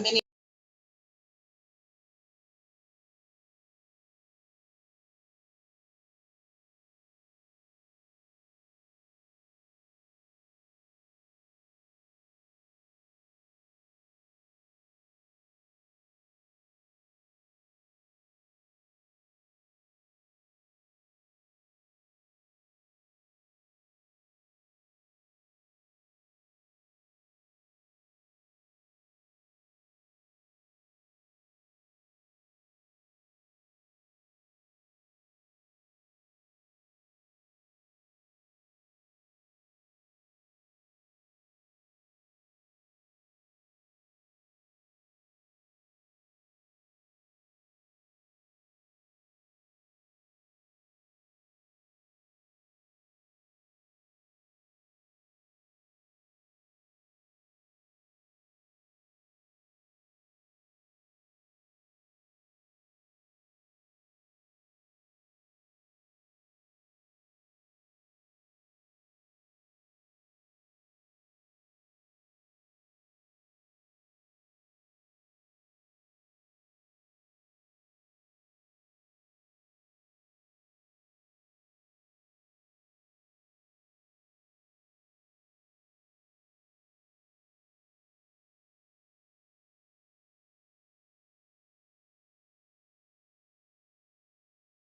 मैंने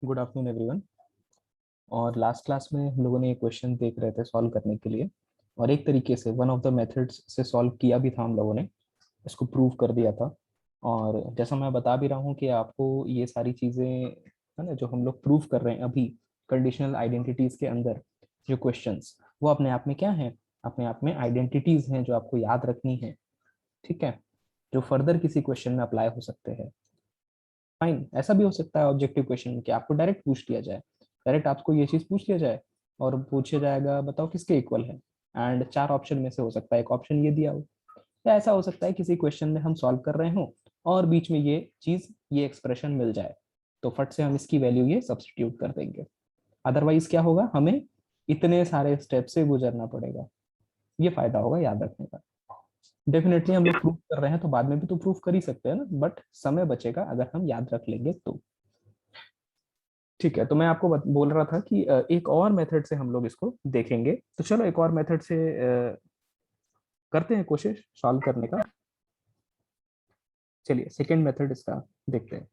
good afternoon everyone. और last class में हम लोगों ने ये क्वेश्चन देख रहे थे सॉल्व करने के लिए, और एक तरीके से वन ऑफ द मेथड्स से सॉल्व किया भी था हम लोगों ने, इसको प्रूव कर दिया था। और जैसा मैं बता भी रहा हूँ कि आपको ये सारी चीज़ें है ना जो हम लोग प्रूव कर रहे हैं अभी कंडीशनल आइडेंटिटीज के अंदर जो क्वेश्चंस, वो अपने आप में क्या है, अपने आप में आइडेंटिटीज हैं जो आपको याद रखनी है। ठीक है, जो फर्दर किसी क्वेश्चन में अप्लाई हो सकते हैं। फाइन, ऐसा भी हो सकता है ऑब्जेक्टिव क्वेश्चन कि आपको डायरेक्ट पूछ लिया जाए, डायरेक्ट आपको ये चीज पूछ लिया जाए और पूछा जाएगा बताओ किसके इक्वल है, एंड चार ऑप्शन में से हो सकता है एक ऑप्शन ये दिया हो, या ऐसा हो सकता है किसी क्वेश्चन में हम सॉल्व कर रहे हो और बीच में ये चीज ये एक्सप्रेशन मिल जाए, तो फट से हम इसकी वैल्यू ये सब्स्टिट्यूट कर देंगे। अदरवाइज क्या होगा, हमें इतने सारे स्टेप से गुजरना पड़ेगा। ये फायदा होगा याद रखने का। डेफिनेटली हम लोग प्रूफ कर रहे हैं तो बाद में भी तो प्रूफ कर ही सकते हैं ना, बट समय बचेगा अगर हम याद रख लेंगे तो। ठीक है, तो मैं आपको बोल रहा था कि एक और मेथड से हम लोग इसको देखेंगे, तो चलो एक और मेथड से करते हैं कोशिश सॉल्व करने का। चलिए सेकंड मेथड इसका देखते हैं।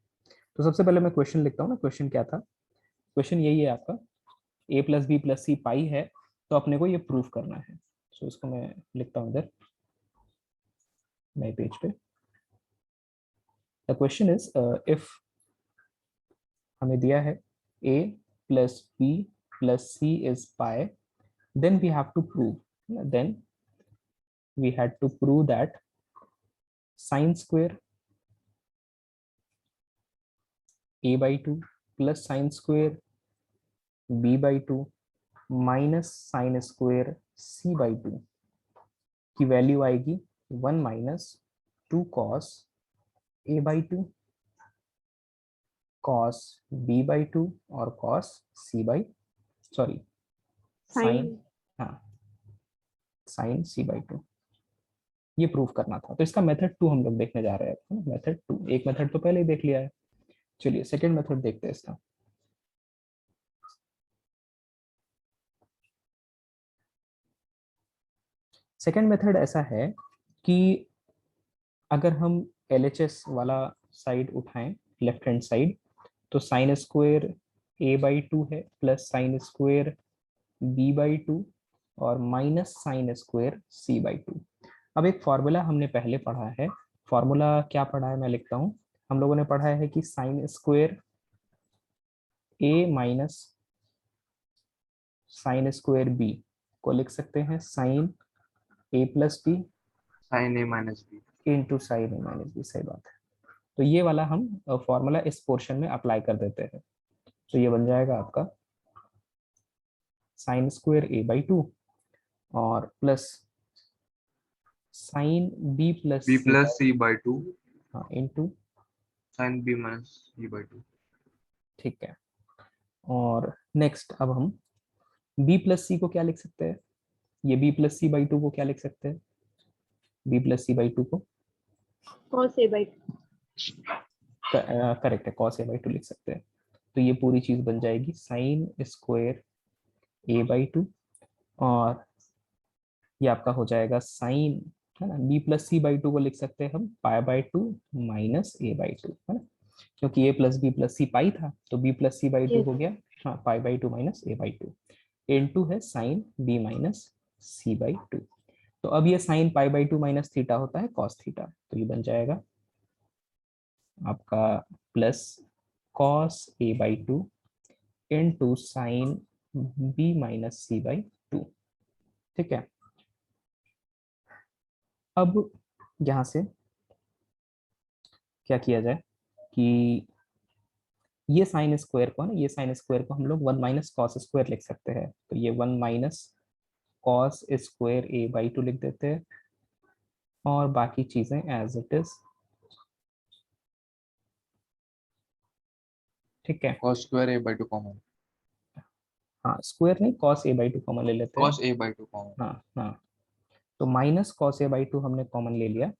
तो सबसे पहले मैं क्वेश्चन लिखता हूँ ना, क्वेश्चन क्या था। क्वेश्चन यही है आपका, a plus B plus C पाई है, तो अपने को ये प्रूफ करना है। सो इसको मैं लिखता हूँ इधर नए पेज पे। द क्वेश्चन इज इफ हमें दिया है a plus B plus C is pi, then we have to prove then we had to prove that sine square a by 2 plus sine square b by 2 minus sine square c by 2 की value आएगी 1 minus 2 cos a by 2 cos b by 2 और cos c by sorry sine, हाँ sign c by 2। ये proof करना था, तो इसका method 2 हम लोग देखने जा रहे हैं। मेथड 2, एक मेथड तो पहले ही देख लिया है, चलिए सेकेंड मेथड देखते हैं इसका। सेकेंड मेथड ऐसा है कि अगर हम LHS वाला साइड उठाएं, लेफ्ट हैंड साइड, तो साइन स्क्वेयर a बाई 2 है plus sign square b by 2 और minus sine square c by 2। अब एक फॉर्मूला हमने पहले पढ़ा है, फॉर्मूला क्या पढ़ा है मैं लिखता हूँ। हम लोगों ने पढ़ा है कि sine square a minus sine square b को लिख सकते हैं sine a plus B sine A minus B into sine A minus B. सही बात है, तो ये वाला हम फॉर्मूला इस पोर्शन में अप्लाई कर देते हैं। तो ये बन जाएगा आपका साइन स्क्वेयर a बाई 2 और plus sine b plus C by 2 into sine B minus C by 2। ठीक है, और नेक्स्ट अब हम b प्लस सी को क्या लिख सकते हैं, ये b प्लस सी बाई 2 को क्या लिख सकते हैं, b प्लस सी बाई 2 को cos a by 2। करेक्ट है, cos a by 2 लिख सकते हैं। तो ये पूरी चीज बन जाएगी साइन स्क्वायर a by 2, और ये आपका हो जाएगा साइन, है ना, b plus C by two को लिख सकते हैं हम pi by two minus A by two, है ना, क्योंकि a plus B plus C pi था तो b plus C by two Yes. हो गया, हाँ, pi by two minus A by two. Into है sine b minus C by two. तो अब ये sine pi by two minus theta होता है कॉस थीटा, तो ये बन जाएगा आपका plus cos A by two into sine b minus C by two. ठीक है, अब यहाँ से क्या किया जाए कि ये साइन स्क्वायर को, ना, ये साइन स्क्वायर को हम लोग वन माइनस कॉस स्क्वायर लिख सकते हैं, तो ये one minus cos square A by to लिख देते हैं, और बाकी चीजें एज इट इज। ठीक है, cos square a by 2 common, हाँ, स्क्वायर नहीं, cos A by two common ले लेते हैं। cos a by 2 कॉमन, हाँ हाँ, तो minus cos A by two हमने कॉमन ले लिया।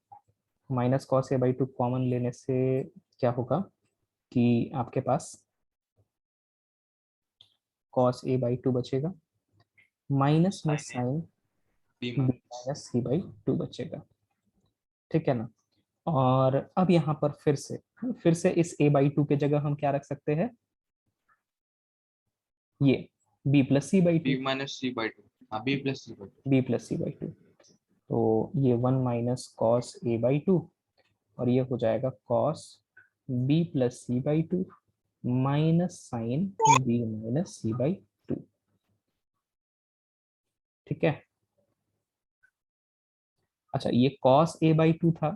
Minus cos A by two common लेने से क्या होगा कि आपके पास कॉस ए बाई टू बचेगा, माइनस में sine b B minus minus C by two बचेगा। ठीक है ना, और अब यहाँ पर फिर से इस a बाई टू के जगह हम क्या रख सकते हैं, ये b plus C by two, b minus c by 2, हाँ b plus c by 2, b plus C by two. तो ये one minus cos A by two, और ये हो जाएगा cos b plus C by two minus sine b minus C by two. ठीक है, अच्छा, ये कॉस ए बाई टू था,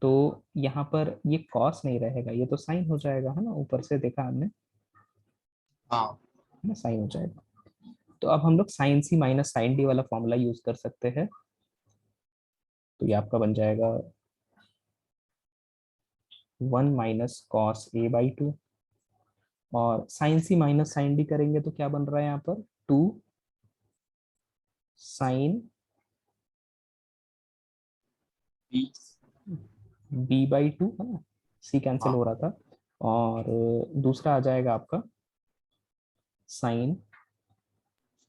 तो यहाँ पर ये कॉस नहीं रहेगा, ये तो साइन हो जाएगा, है ना, ऊपर से देखा हमने, हाँ है ना, साइन हो जाएगा। तो अब हम लोग sine C minus sine D वाला फॉर्मूला यूज कर सकते हैं, तो ये आपका बन जाएगा one minus cos A by two, और sine C minus sine D करेंगे तो क्या बन रहा है यहाँ पर, two sine b, B by two, है ना, सी कैंसिल हाँ हो रहा था, और दूसरा आ जाएगा आपका sign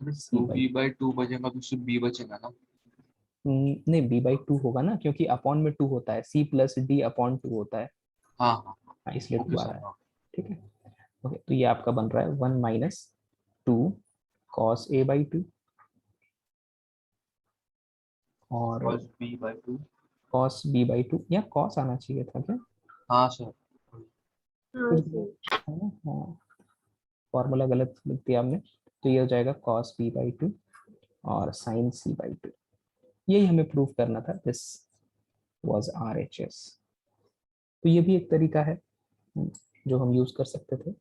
C by, 2b by 2 बचेगा तो सिर्फ b बचेगा ना, नहीं, बी बाई टू होगा ना, क्योंकि अपॉन में टू होता है, C plus D upon two होता है, हाँ हाँ हाँ, इसलिए ओके टू आ सर, रहा है। हाँ ठीक है, ओके, तो ये आपका बन रहा है one minus two cos A by two, और cos b by 2, cos B by two, या कॉस आना चाहिए था क्या, हाँ सर, हाँ कुछ सर। गलत है ना, हाँ, फॉर्मूला गलत लिख दिया हमने, तो ये हो जाएगा कॉस बी बाई टू और साइन सी बाई टू। यही हमें प्रूव करना था, दिस वाज RHS। तो ये भी एक तरीका है जो हम यूज कर सकते थे,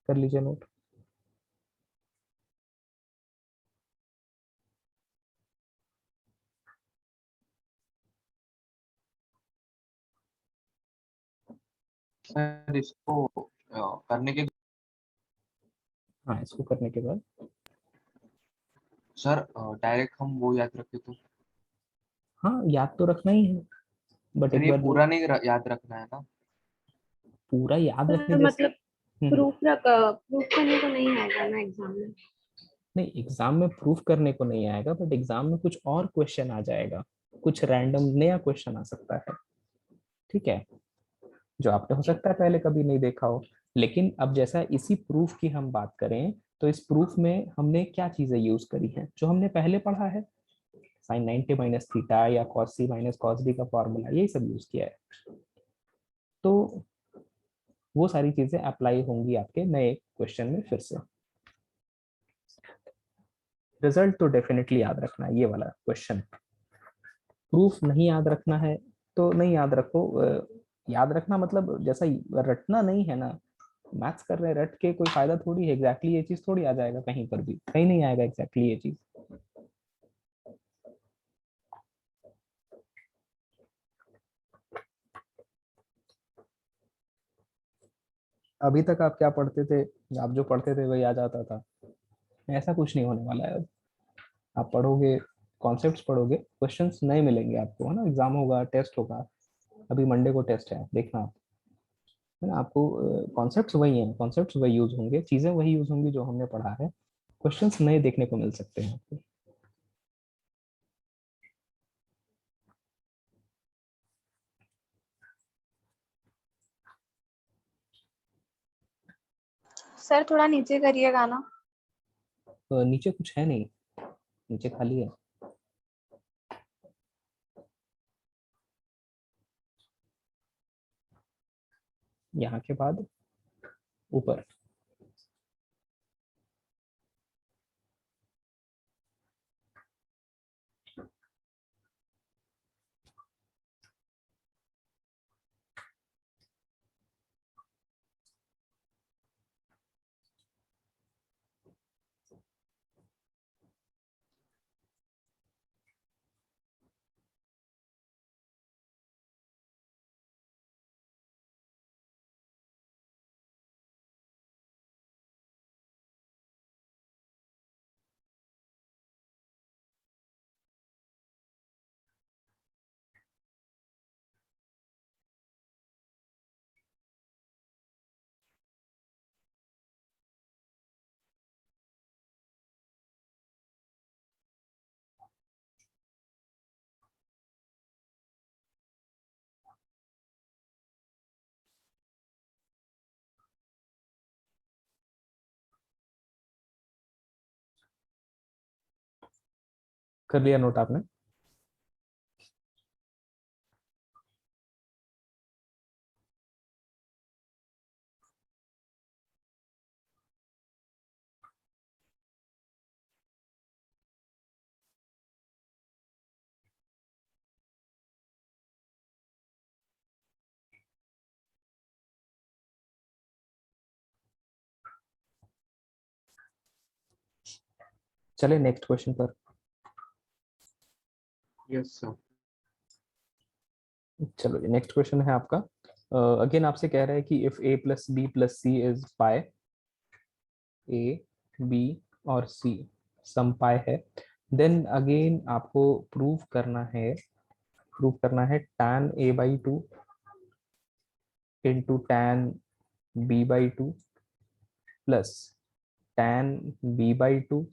कर लीजिए नोट। सर इसको करने के, हाँ, इसको करने के बाद सर डायरेक्ट हम वो याद रखे तो, हाँ, याद तो रखना ही है, बट सर एक ये बार पूरा नहीं याद रखना है ना, पूरा याद रखने सर जैसे, मतलब प्रूफ करने को नहीं आएगा ना एग्जाम में। नहीं, एग्जाम में प्रूफ करने को नहीं आएगा, बट एग्जाम में कुछ और क्वेश्चन आ जाएगा, कुछ रैंडम नया क्वेश्चन आ सकता है। ठीक है, जो आपने हो सकता है पहले कभी नहीं देखा हो, लेकिन अब जैसा इसी प्रूफ की हम बात करें, तो इस प्रूफ में हमने क्या चीजें यूज करी हैं जो हमने पहले पढ़ा है, साइन 90 माइनस थीटा या कॉस सी माइनस कॉस डी का फॉर्मूला, यही सब यूज किया है, तो वो सारी चीजें अप्लाई होंगी आपके नए क्वेश्चन में फिर से। रिजल्ट तो डेफिनेटली याद रखना है, ये वाला क्वेश्चन। प्रूफ नहीं याद रखना है तो नहीं याद रखो, याद रखना मतलब जैसा रटना नहीं है ना, मैथ्स कर रहे हैं रट के कोई फायदा थोड़ी है, एग्जैक्टली ये चीज थोड़ी आ जाएगा, कहीं पर भी कहीं नहीं आएगा एग्जैक्टली ये चीज। अभी तक आप क्या पढ़ते थे, आप जो पढ़ते थे वही आ जाता था, ऐसा कुछ नहीं होने वाला है अब। आप पढ़ोगे कॉन्सेप्ट्स पढ़ोगे, क्वेश्चंस नए मिलेंगे आपको, है ना। एग्जाम होगा, टेस्ट होगा, अभी मंडे को टेस्ट है, देखना आप, है ना। आपको कॉन्सेप्ट्स वही हैं, कॉन्सेप्ट्स वही यूज होंगे, चीजें वही यूज होंगी जो हमने पढ़ा है, क्वेश्चंस नए देखने को मिल सकते हैं आपको। सर थोड़ा नीचे करिए गाना। नीचे कुछ है नहीं, नीचे खाली है। यहाँ के बाद ऊपर। कर लिया नोट आपने? चले नेक्स्ट क्वेश्चन पर। Yes sir. चलो नेक्स्ट क्वेश्चन है आपका, अगेन आपसे कह रहा है कि if a plus B plus C is pi, A B और सी सम पाई है, देन अगेन आपको प्रूव करना है tan a by two into tan b by two plus tan b by two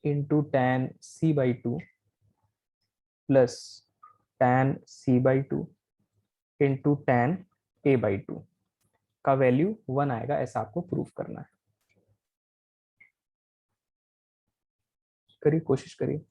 into tan c by two plus tan c by two into tan a by two का value 1 आएगा, ऐसा आपको proof करना है। करिए, कोशिश करिए।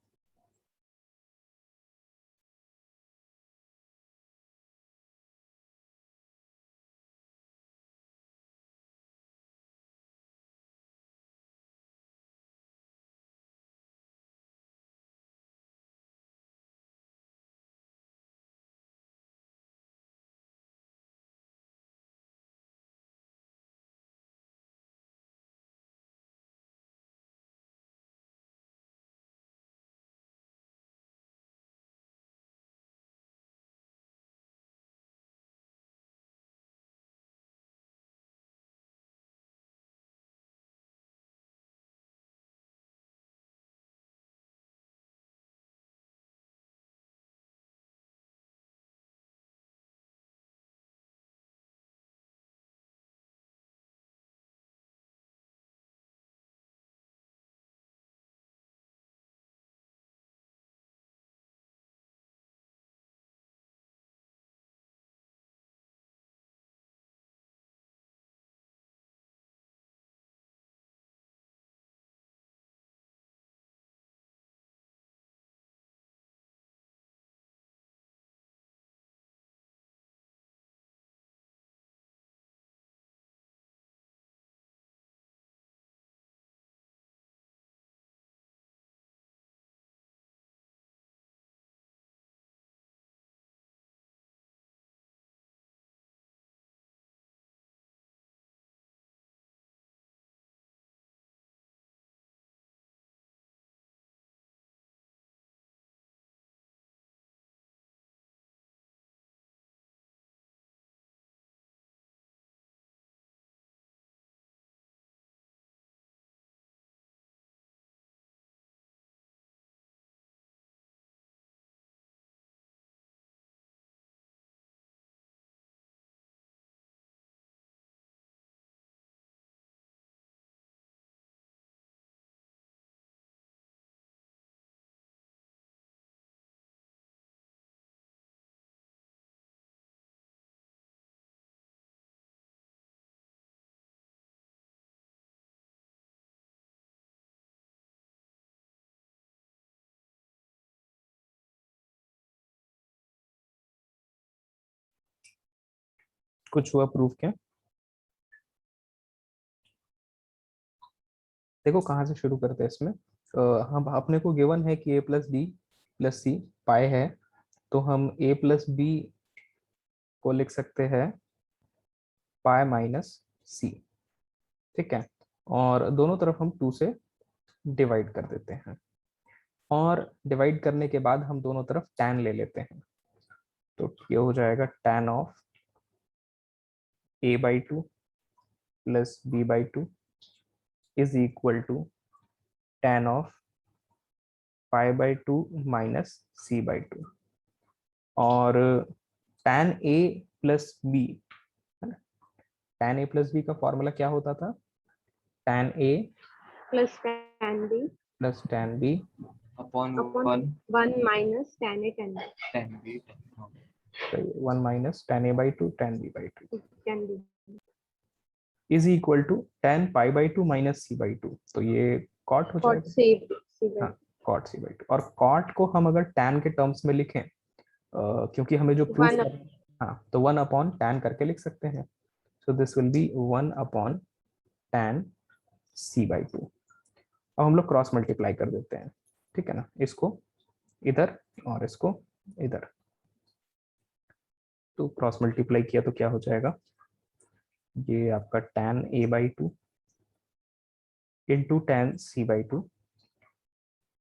कुछ हुआ प्रूफ क्या? देखो कहाँ से शुरू करते हैं इसमें। हम अपने को गिवन है कि ए प्लस बी प्लस सी पाए है, तो हम ए प्लस बी को लिख सकते हैं पाई माइनस सी। ठीक है, और दोनों तरफ हम 2 से डिवाइड कर देते हैं, और डिवाइड करने के बाद हम दोनों तरफ tan ले लेते हैं। तो ये हो जाएगा tan of a/2 plus b/2 is equal to tan of π/2 minus c/2। और tan a plus B, tan a plus B का फॉर्मूला क्या होता था? tan a plus tan b plus tan b upon upon 1 1 minus tan a tan b 10b 1 minus tan a/2 tan b/2 tan b is equal to tan π/2 minus c/2। तो ये cot हो cot जाएगा। c हाँ, cot c/2। और cot को हम अगर tan के टर्म्स में लिखें, क्योंकि हमें जो प्रूफ 1 करना, हाँ, तो 1 अपॉन tan करके लिख सकते हैं। So this will be 1 upon tan c/2। अब हम लोग क्रॉस मल्टीप्लाई कर देते हैं, ठीक है ना, इसको इधर और इसको इधर। तो क्रॉस मल्टीप्लाई किया तो क्या हो जाएगा? ये आपका tan a/2 into tan c/2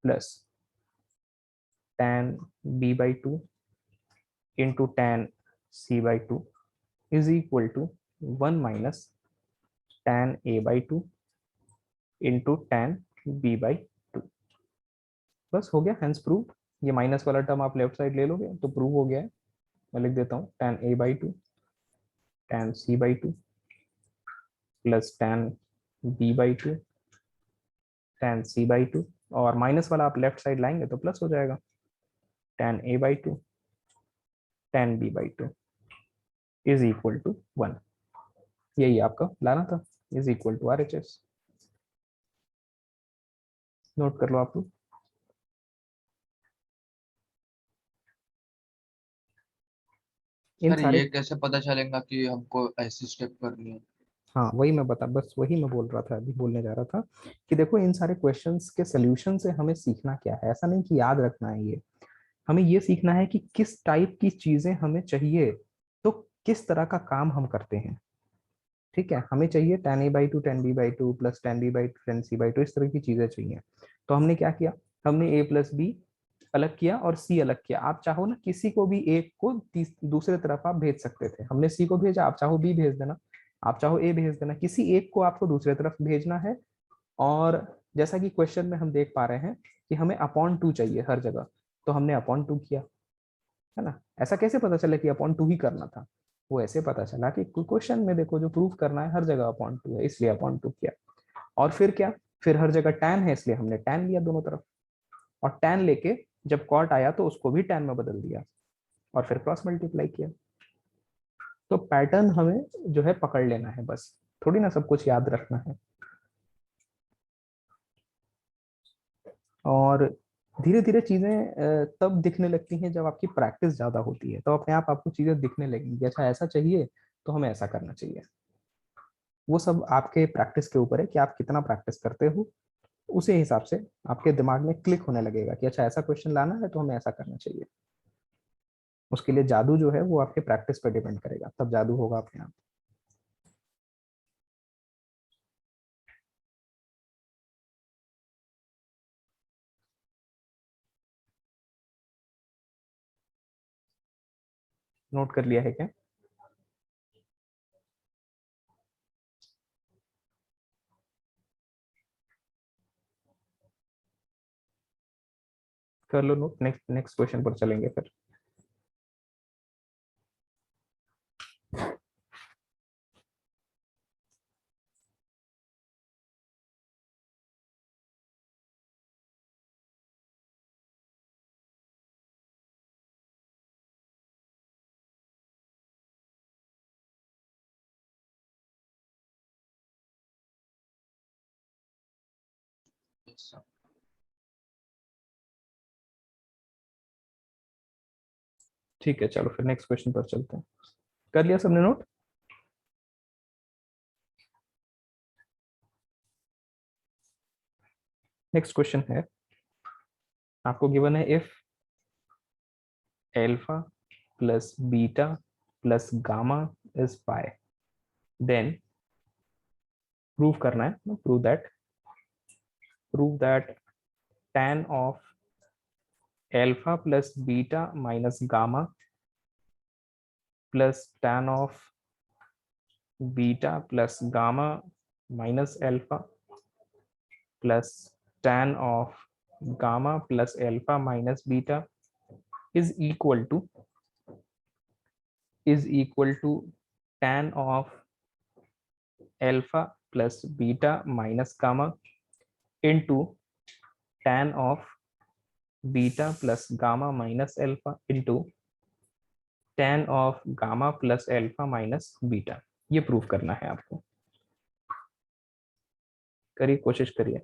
plus tan b/2 into tan c/2 is equal to 1 minus tan a/2 into tan b/2। बस हो गया, हैंस प्रूव। ये माइनस वाला टर्म आप लेफ्ट साइड ले लोगे तो प्रूव हो गया है। मैं लिख देता हूँ tan a/2 tan c/2 plus tan b/2 tan c/2, और माइनस वाला आप लेफ्ट साइड लाएंगे तो प्लस हो जाएगा tan a/2 tan b/2 is equal to 1। यही आपका लाना था, is equal to RHS। Note कर लो आप लोग। इन सर सारे, ये कैसे पता चलेगा कि हमको ऐसी स्टेप करनी है? हाँ वही मैं बता, बस वही मैं बोल रहा था, अभी बोलने जा रहा था कि देखो इन सारे क्वेश्चंस के सोल्यूशन से हमें सीखना क्या है। ऐसा नहीं कि याद रखना है, ये हमें ये सीखना है कि किस टाइप की चीजें हमें चाहिए, तो किस तरह का काम हम करते हैं। ठीक है, हमें चाहिए tan a/2 tan b/2 plus tan b/2 tan c/2, इस तरह की चीजें चाहिए। तो हमने क्या किया, हमने a प्लस बी अलग किया और c अलग किया। आप चाहो ना किसी को भी एक को दूसरे तरफ आप भेज सकते थे, हमने c को भेजा, आप चाहो b भेज देना, आप चाहो a भेज देना, किसी एक को आपको दूसरे तरफ भेजना है। और जैसा कि क्वेश्चन में हम देख पा रहे हैं कि हमें अपॉन 2 चाहिए हर जगह, तो हमने अपॉन 2 किया, है ना। ऐसा कैसे पता चला कि अपॉन 2 ही करना था? वो ऐसे पता चला कि क्वेश्चन में देखो जो प्रूफ करना है हर जगह अपॉन 2 है, इसलिए अपॉन 2 किया। और फिर क्या, फिर हर जगह tan है इसलिए हमने tan लिया दोनों तरफ, और tan लेके जब कॉट आया तो उसको भी tan में बदल दिया, और फिर क्रॉस मल्टीप्लाई किया। तो पैटर्न हमें जो है पकड़ लेना है, बस थोड़ी ना सब कुछ याद रखना है। और धीरे धीरे चीजें तब दिखने लगती हैं जब आपकी प्रैक्टिस ज्यादा होती है, तो अपने आप आपको चीजें दिखने लगेंगी। अच्छा ऐसा चाहिए तो हमें ऐसा करना चाहिए। वो सब आपके प्रैक्टिस के ऊपर है कि आप कितना प्रैक्टिस करते हो, उसी हिसाब से आपके दिमाग में क्लिक होने लगेगा कि अच्छा ऐसा क्वेश्चन लाना है तो हमें ऐसा करना चाहिए। उसके लिए जादू जो है वो आपके प्रैक्टिस पर डिपेंड करेगा, तब जादू होगा अपने आप। नोट कर लिया है क्या? कर लो नोट, नेक्स्ट नेक्स्ट क्वेश्चन पर चलेंगे फिर। ठीक है, चलो फिर नेक्स्ट क्वेश्चन पर चलते हैं। कर लिया सबने नोट? नेक्स्ट क्वेश्चन है, आपको गिवन है if alpha plus beta plus gamma is pi, then prove करना है, prove that tan of alpha plus beta minus gamma plus tan of beta plus gamma minus alpha plus tan of gamma plus alpha minus beta is equal to tan of alpha plus beta minus gamma into tan of beta plus gamma minus alpha into tan of gamma plus alpha minus beta। ये proof करना है आपको, करिए, कोशिश करिए।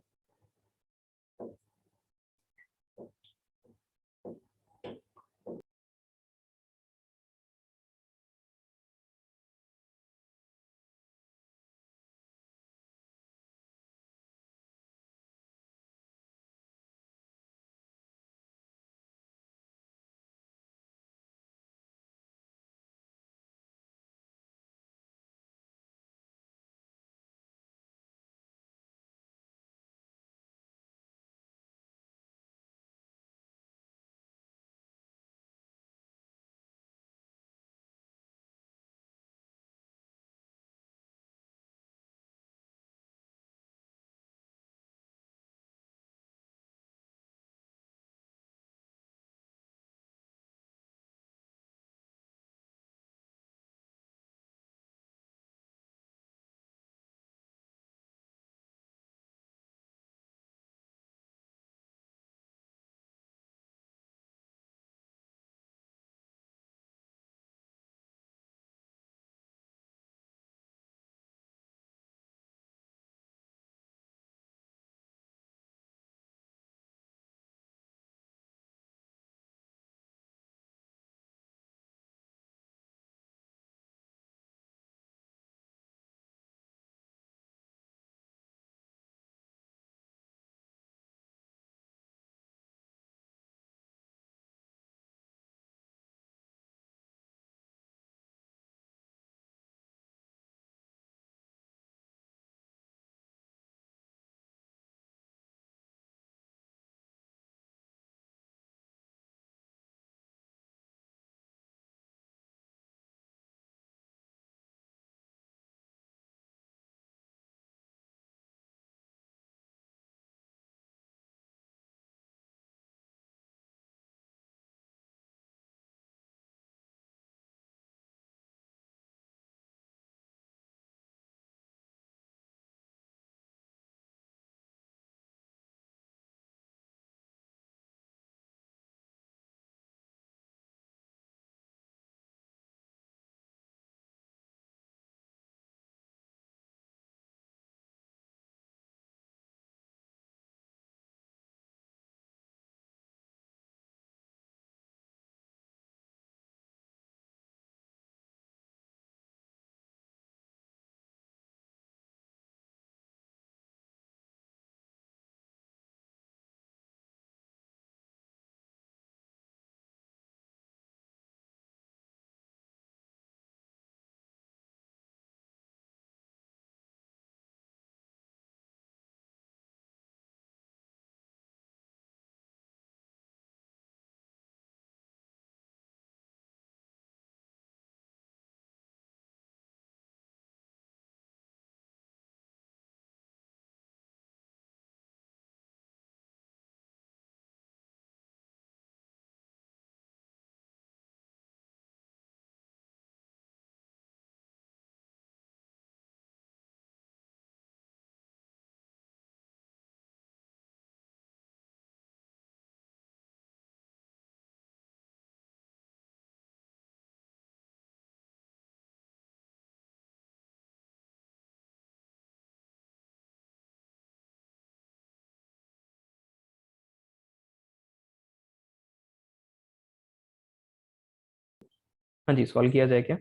हाँ जी, solve किया जाए क्या?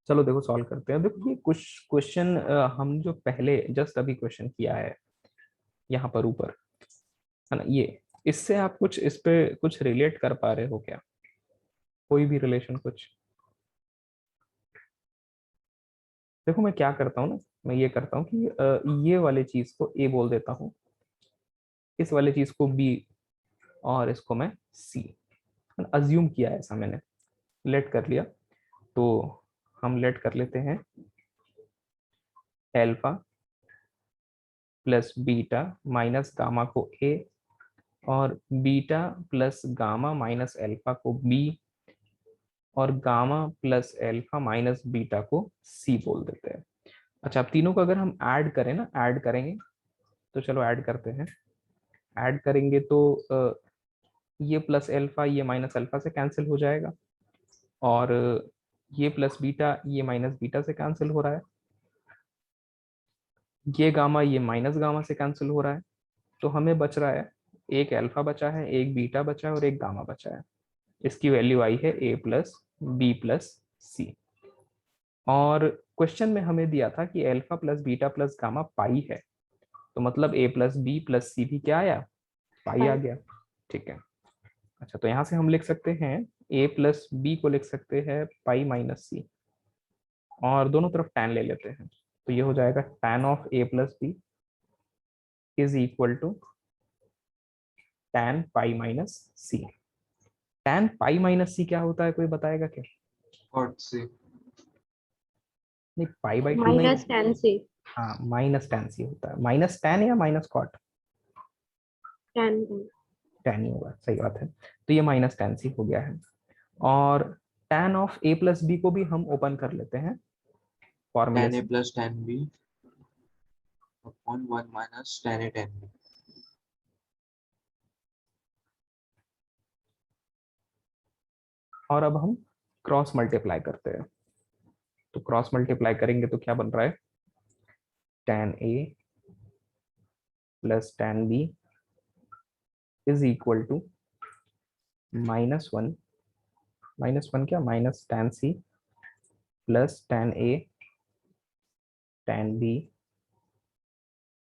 चलो देखो सॉल्व करते हैं। देखो ये कुछ क्वेश्चन हम जो पहले जस्ट अभी क्वेश्चन किया है यहाँ पर ऊपर, है ना, ये इससे आप कुछ इस पे कुछ रिलेट कर पा रहे हो क्या? कोई भी रिलेशन कुछ? देखो मैं क्या करता हूँ ना, मैं ये करता हूँ कि ये वाले चीज को ए बोल देता हूँ, इस वाले चीज को बी, और इसको मैं सी। अज्यूम किया है ऐसा मैंने, लेट कर लिया। तो हम लेट कर लेते हैं alpha plus beta minus gamma को ए, और beta plus gamma minus alpha को बी, और gamma plus alpha minus beta को सी बोल देते हैं। अच्छा, अब तीनों को अगर हम ऐड करें ना, ऐड करेंगे, तो चलो ऐड करते हैं। ऐड करेंगे तो ये प्लस एल्फा ये माइनस अल्फा से कैंसिल हो जाएगा, और ये प्लस बीटा ये माइनस बीटा से कैंसिल हो रहा है, ये गामा ये माइनस गामा से कैंसिल हो रहा है। तो हमें बच रहा है एक अल्फा बचा है, एक बीटा बचा है, और एक गामा बचा है। इसकी वैल्यू आई है A plus B plus C. और क्वेश्चन में हमें दिया था कि alpha plus beta plus gamma pi है, तो मतलब A plus B plus C भी क्या आया, पाई आ पाई। गया। ठीक है। अच्छा, तो यहाँ से हम लिख सकते हैं ए प्लस बी को लिख सकते हैं पाई माइनस सी, और दोनों तरफ tan ले लेते हैं। तो ये हो जाएगा tan of A plus B is equal to tan pi minus C. tan pi minus C क्या होता है, कोई बताएगा क्या? कॉट से। नहीं, पाई बाई टू नहीं। माइनस 10 से हाँ, माइनस tan सी होता है, माइनस tan या माइनस कॉट? 10। tan ही होगा, सही बात है। तो ये माइनस tan सी हो गया है। और tan of A plus B को भी हम ओपन कर लेते हैं फॉर्मूले tan a से। plus tan b upon 1 minus tan a tan b। और अब हम क्रॉस मल्टीप्लाई करते हैं। तो क्रॉस मल्टीप्लाई करेंगे तो क्या बन रहा है, tan a plus tan b is equal to -1, -1 क्या, minus tan c plus tan a tan b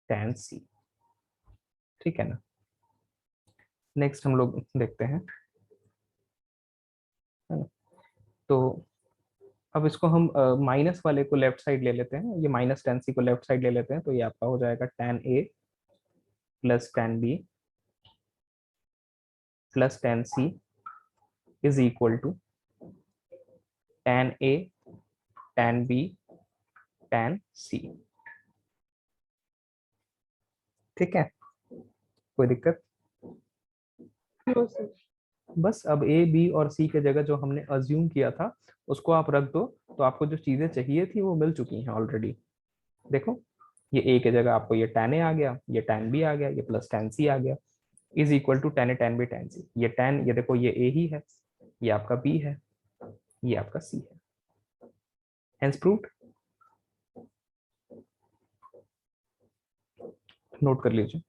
tan c। ठीक है ना? नेक्स्ट हम लोग देखते हैं, है ना। तो अब इसको हम माइनस वाले को लेफ्ट साइड ले लेते हैं, ये माइनस tan c को लेफ्ट साइड ले लेते हैं, तो ये आपका हो जाएगा tan a plus tan b plus tan c is equal to tan a tan b tan c। ठीक है, कोई दिक्कत? No sir. बस अब ए बी और सी के जगह जो हमने अज्यूम किया था उसको आप रख दो, तो आपको जो चीजें चाहिए थी वो मिल चुकी हैं ऑलरेडी। देखो, ये ए के जगह आपको ये tan a आ गया, ये tan b आ गया, ये प्लस tan c आ गया, is equal to tan a tan b tan c। ये tan, ये देखो ये a ही है, ये आपका b है, ये आपका c है। Hence proved. नोट कर लीजिए।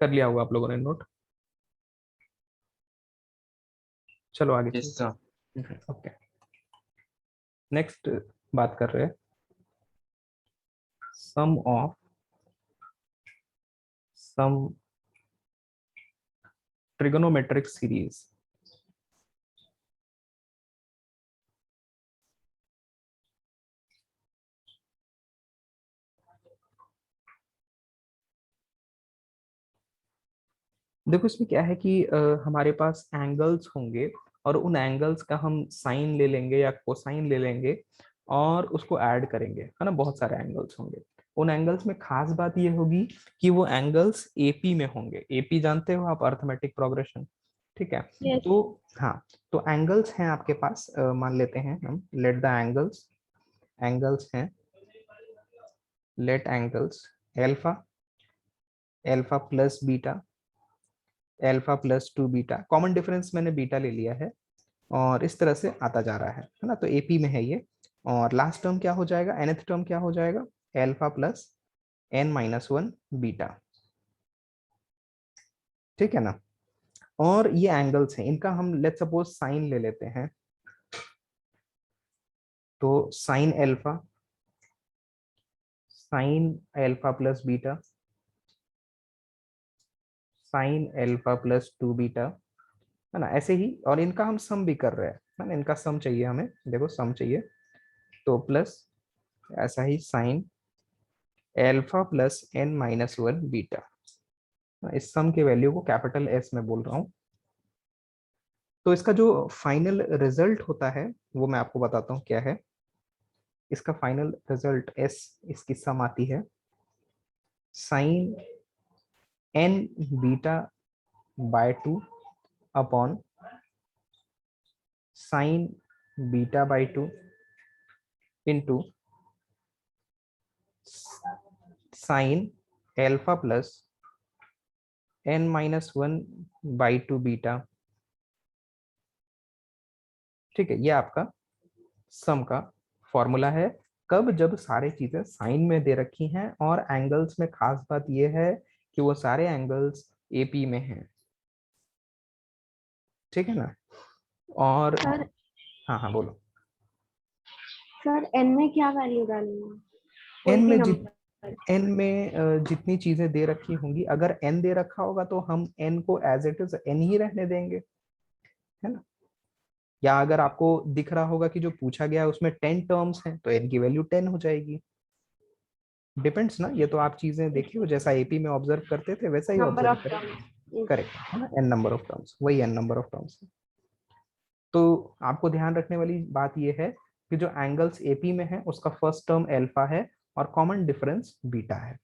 कर लिया होगा आप लोगों ने नोट। चलो आगे Yes, sir. चलो। ओके, नेक्स्ट बात कर रहे हैं सम ऑफ सम ट्रिगोनोमेट्रिक सीरीज। देखो इसमें क्या है कि हमारे पास एंगल्स होंगे और उन एंगल्स का हम साइन ले लेंगे या कोसाइन ले लेंगे और उसको ऐड करेंगे, है ना। बहुत सारे एंगल्स होंगे। उन एंगल्स में खास बात ये होगी कि वो एंगल्स एपी में होंगे। एपी जानते हो आप, अर्थमेटिक प्रोग्रेशन, ठीक है। यस। तो हाँ, तो एंगल्स हैं आपके पास, मान लेते हैं हम, लेट द एंगल्स, एंगल्स हैं, let angles alpha, alpha plus beta, alpha plus two beta, common difference मैंने बीटा ले लिया है और इस तरह से आता जा रहा है ना। तो एपी में है ये। और लास्ट टर्म क्या हो जाएगा, nth टर्म क्या हो जाएगा, alpha plus n minus one beta, ठीक है ना। और ये एंगल्स हैं, इनका हम लेट सपोज साइन ले लेते हैं। तो sine alpha, sign alpha plus beta, sign alpha plus two beta, है ना। ऐसे ही, और इनका हम सम भी कर रहे हैं, है ना। इनका सम चाहिए हमें, देखो सम चाहिए। तो प्लस ऐसा ही sine alpha plus n minus one beta. इस सम के वैल्यू को कैपिटल एस में बोल रहा हूँ। तो इसका जो फाइनल रिजल्ट होता है वो मैं आपको बताता हूँ क्या है। इसका फाइनल रिजल्ट एस, इसकी सम आती है sine n beta by two upon sine beta by two into sine alpha plus n minus one by two beta, ठीक है। ये आपका सम का फॉर्मूला है। कब, जब सारे चीजें साइन में दे रखी हैं और एंगल्स में खास बात ये है कि वो सारे एंगल्स एपी में हैं, ठीक है ना। और सर, हाँ हाँ बोलो। सर एन में क्या वैल्यू डालनी है? एन कोई भी में नंबर। एन में जितनी चीजें दे रखी होंगी, अगर एन दे रखा होगा तो हम एन को एज इट इज एन ही रहने देंगे, है ना। या अगर आपको दिख रहा होगा कि जो पूछा गया है उसमें 10 टर्म्स हैं तो एन की वैल्यू 10 हो जाएगी। डिपेंड्स ना, ये तो आप चीजें देखिए, वो जैसा एपी में ऑब्जर्व करते थे वैसा ही नंबर ऑब्जर्व ऑफ करें। टर्म्स। करेक्ट है ना, एन नंबर ऑफ टर्म्स, वही एन नंबर ऑफ टर्म्स है। तो आपको ध्यान रखने वाली बात ये है कि जो एंगल्स एपी में है उसका फर्स्ट टर्म एल्फा है और कॉमन डिफरेंस बीटा है।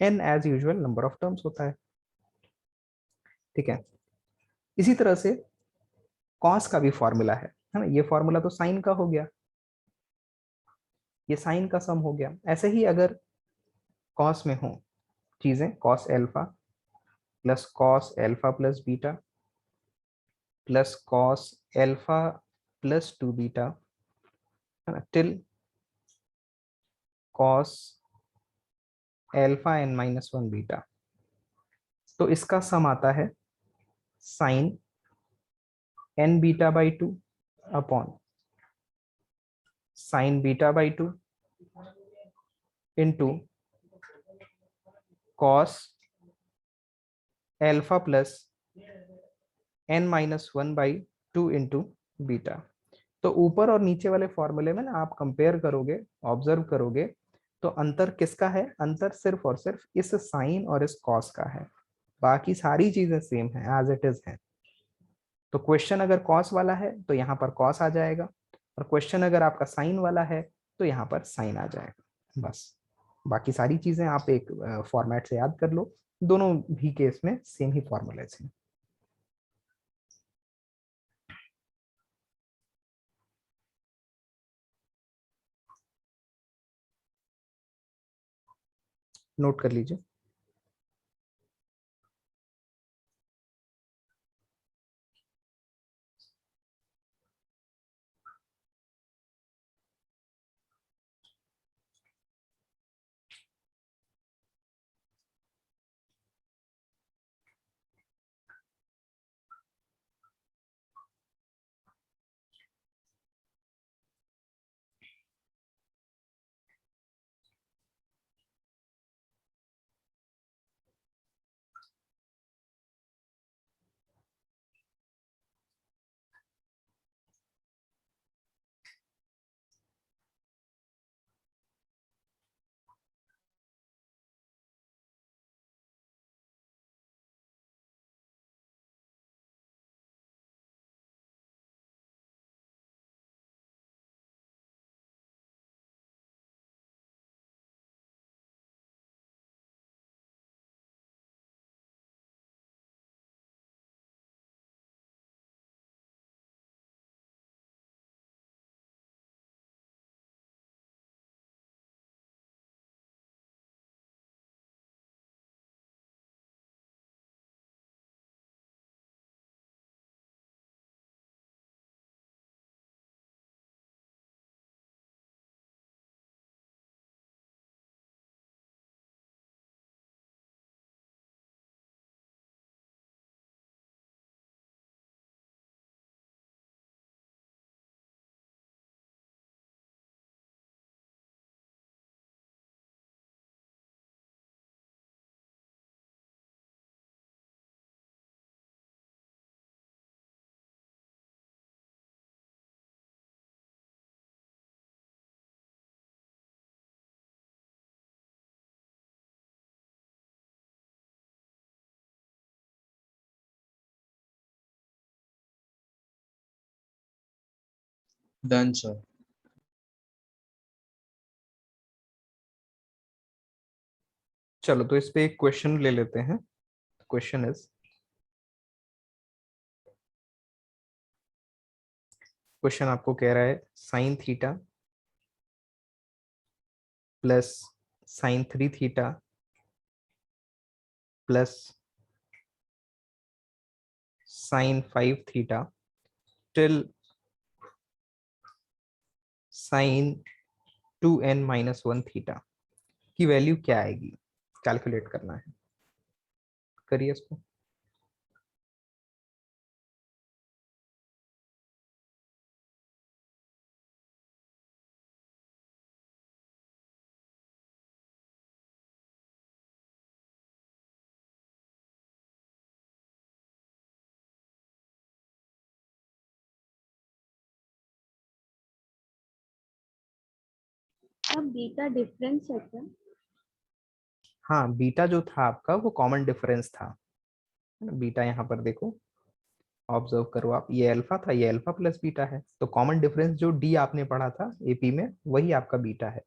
N as usual number of terms होता है, ठीक है। इसी तरह से कॉस का भी फॉर्मूला है ना। ये फॉर्मूला तो साइन का हो गया, ये साइन का सम हो गया। ऐसे ही अगर कॉस में हो चीजें, cos alpha plus cos alpha plus beta plus cos alpha plus two beta, है ना, till cos alpha n minus one beta. तो इसका सम आता है sine n beta by two upon sine beta by two into cos alpha plus n minus one by two into beta. तो ऊपर और नीचे वाले फॉर्मूले में ना आप कंपेयर करोगे, ऑब्जर्व करोगे, तो अंतर किसका है, अंतर सिर्फ और सिर्फ इस साइन और इस कॉस का है। बाकी सारी चीजें सेम है, एज इट इज है। तो क्वेश्चन अगर कॉस वाला है तो यहाँ पर कॉस आ जाएगा, और क्वेश्चन अगर आपका साइन वाला है तो यहाँ पर साइन आ जाएगा, बस। बाकी सारी चीजें आप एक फॉर्मेट से याद कर लो, दोनों भी केस में सेम ही फॉर्मूलेस हैं। नोट कर लीजिए। Done, sir. चलो तो इस पे एक क्वेश्चन ले लेते हैं। क्वेश्चन इज, क्वेश्चन आपको कह रहा है sine theta plus sine 3 theta plus sine 5 theta till sine 2n-1 theta की वैल्यू क्या आएगी, कैलकुलेट करना है। करिए इसको। अब बीटा डिफरेंस है क्या? हाँ, बीटा जो था आपका वो कॉमन डिफरेंस था। बीटा यहाँ पर देखो, ऑब्जर्व करो आप, ये अल्फा था, ये अल्फा प्लस बीटा है, तो कॉमन डिफरेंस जो डी आपने पढ़ा था एपी में वही आपका बीटा है।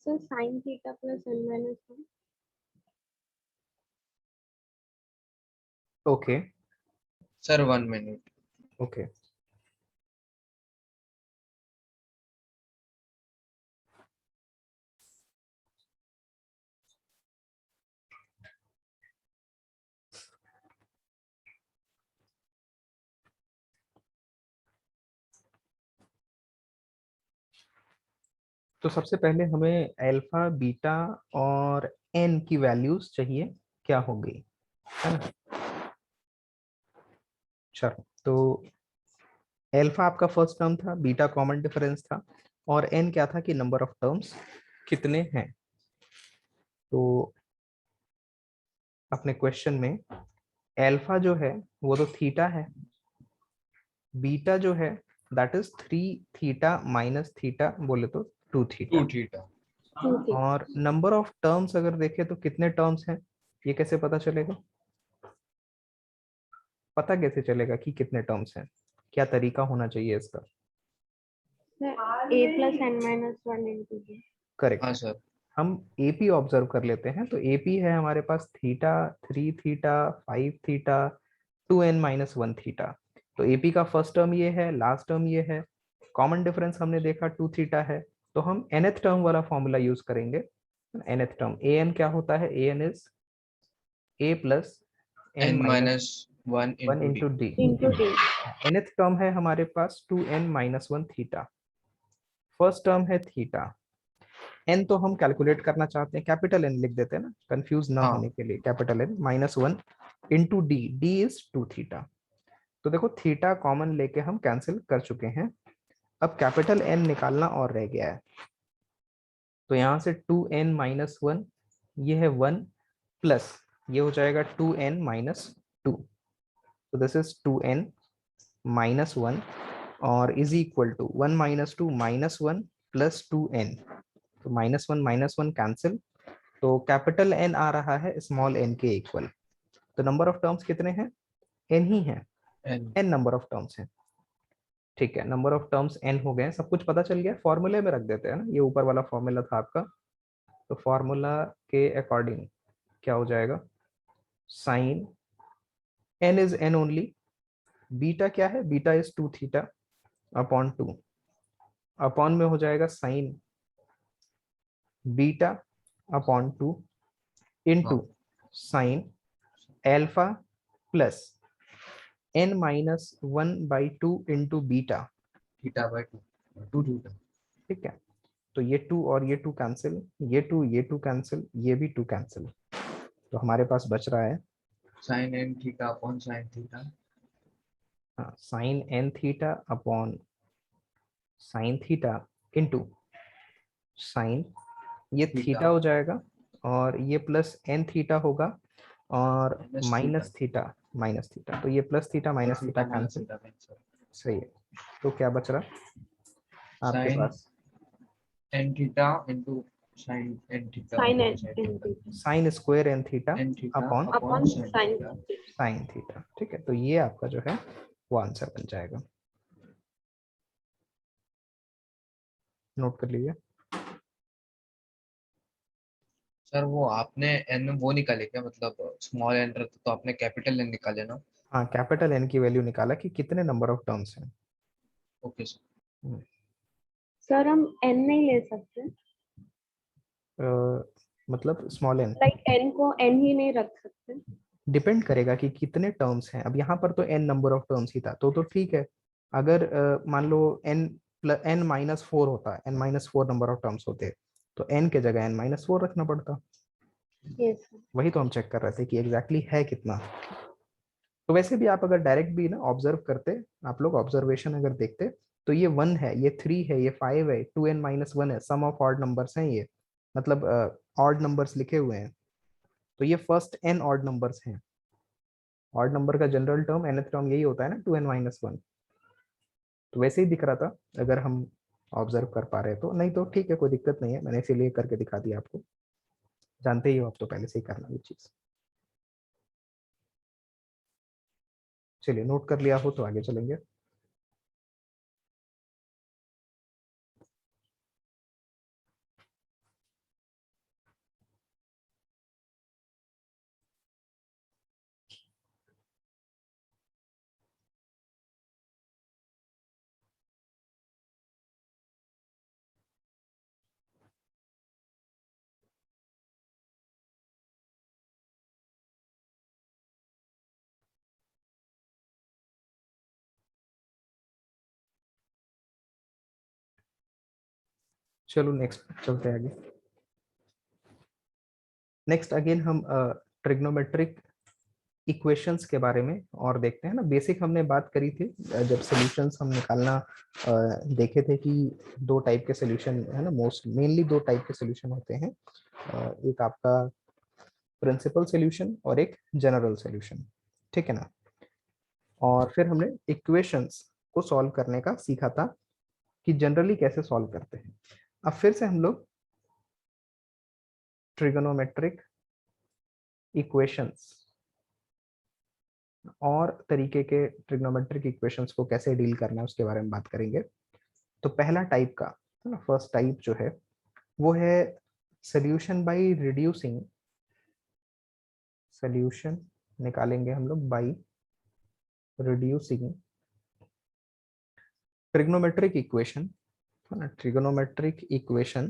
Sir sine theta plus n-1। Okay Sir, 1 minute. Okay. तो सबसे पहले हमें अल्फा बीटा और एन की वैल्यूज चाहिए, क्या होगी, है ना। चलो तो अल्फा आपका फर्स्ट टर्म था, बीटा कॉमन डिफरेंस था, और एन क्या था कि नंबर ऑफ टर्म्स कितने हैं। तो अपने क्वेश्चन में अल्फा जो है वो तो थीटा है, बीटा जो है that is 3 theta minus theta बोले तो 2 थीटा, 2 theta. और नंबर ऑफ टर्म्स अगर देखें तो कितने टर्म्स हैं, ये कैसे पता चलेगा, पता कैसे चलेगा कि कितने टर्म्स हैं, क्या तरीका होना चाहिए इसका। a plus n-1 into b। Correct, हाँ sir. हम एपी ऑब्जर्व कर लेते हैं। तो एपी है हमारे पास theta 3 theta 5 theta 2n-1 theta. तो एपी का फर्स्ट टर्म ये है, लास्ट टर्म ये है, कॉमन डिफरेंस हमने देखा 2 थीटा है, तो हम nth टर्म वाला फॉर्मूला यूज करेंगे। nth टर्म an क्या होता है, an is a plus n N minus minus 1 1 into into D. D. into d। nth term है हमारे पास 2n-1 थीटा, फर्स्ट टर्म है थीटा, एन तो हम कैलकुलेट करना चाहते हैं, कैपिटल एन लिख देते हैं ना, कंफ्यूज ना हाँ. होने के लिए, capital n -1 into d, d is 2 theta. तो देखो थीटा कॉमन लेके हम कैंसिल कर चुके हैं, अब कैपिटल एन निकालना और रह गया है। तो यहाँ से 2n-1, ये है 1 प्लस ये हो जाएगा 2n-1 2. So this is 2n minus 1 और is equal to 1 minus 2 minus 1 plus 2n. तो minus 1 कैंसिल, तो कैपिटल N आ रहा है स्मॉल n के इक्वल. तो नंबर ऑफ टर्म्स कितने हैं? n ही है, n नंबर ऑफ टर्म्स हैं. ठीक है, नंबर ऑफ टर्म्स n हो गए, सब कुछ पता चल गया. फॉर्मूले में रख देते हैं ना, ये ऊपर वाला फॉर्मूला था आपका, तो फॉर्मूला के अकॉर्डिंग क्या हो जाएगा? Sine n is n only, beta क्या है? Beta is 2 theta upon 2, upon में हो जाएगा sine beta upon 2 into sine alpha plus n minus 1/2 into beta, theta by 2 theta. ठीक है. तो ये 2 और ये 2 कैंसिल, ये 2 कैंसिल, ये भी 2 कैंसिल, तो हमारे पास बच रहा है sin n theta upon sin theta. Sine n theta upon sine theta into sine, ये थीटा हो जाएगा और ये प्लस n थीटा होगा और माइनस थीटा, तो ये plus theta minus theta cancel. सही है. तो क्या बच रहा आपके sin पास? n theta into sin n theta sine upon n sin theta. Sine square n theta n theta upon upon sin sine theta. Sine theta. ठीक है, तो ये आपका जो है वो आंसर बन जाएगा. नोट कर लीजिए. सर वो आपने n वो निकाले क्या, मतलब स्मॉल n रहता तो आपने कैपिटल n निकाले ना? हाँ, कैपिटल N की वैल्यू निकाला कि कितने नंबर ऑफ टर्म्स हैं. Okay sir. सर हम n नहीं ले सकते, मतलब स्मॉल n लाइक n को n ही नहीं रख सकते. डिपेंड करेगा कि कितने टर्म्स हैं. अब यहाँ पर तो n नंबर ऑफ टर्म्स ही था, तो ठीक है. अगर मान लो n माइनस 4 होता, n minus 4 number of terms होते, तो n के जगह n माइनस 4 रखना पड़ता. यस. वही तो हम चेक कर रहे थे कि एग्जैक्टली है कितना. तो वैसे भी आप अगर डायरेक्ट भी ना ऑब्जर्व करते, आप लोग ऑब्जर्वेशन अगर देखते, तो ये 1 है, ये 3 है, ये 5 है, 2n माइनस 1 है, सम ऑफ ऑड नंबर्स हैं ये, मतलब ऑड नंबर्स लिखे हुए हैं. तो ये फर्स्ट n ऑड नंबर्स हैं. ऑड नंबर का जनरल टर्म nth टर्म यही होता है ना, 2n माइनस 1. तो वैसे ही दिख रहा था अगर हम ऑब्जर्व कर पा रहे तो. नहीं तो ठीक है, कोई दिक्कत नहीं है, मैंने इसीलिए करके दिखा दिया आपको. जानते ही हो आप तो पहले से ही करना ये चीज. चलिए, नोट कर लिया हो तो आगे चलेंगे. चलो नेक्स्ट चलते हैं आगे. नेक्स्ट अगेन हम ट्रिग्नोमेट्रिक इक्वेशंस के बारे में और देखते हैं ना. बेसिक हमने बात करी थी जब सॉल्यूशंस हम निकालना देखे थे कि दो टाइप के सॉल्यूशन है ना, मोस्ट मेनली दो टाइप के सॉल्यूशन होते हैं. एक आपका प्रिंसिपल सॉल्यूशन और एक जनरल सॉल्यूशन, ठीक है ना. और फिर हमने इक्वेशंस को सॉल्व करने का सीखा था कि जनरली कैसे सॉल्व करते हैं. अब फिर से हम लोग ट्रिगोनोमेट्रिक इक्वेशंस और तरीके के ट्रिग्नोमेट्रिक इक्वेशंस को कैसे डील करना है उसके बारे में बात करेंगे. तो पहला टाइप का ना, फर्स्ट टाइप जो है वो है सॉल्यूशन बाय रिड्यूसिंग. सॉल्यूशन निकालेंगे हम लोग by reducing trigonometric equation, trigonometric equation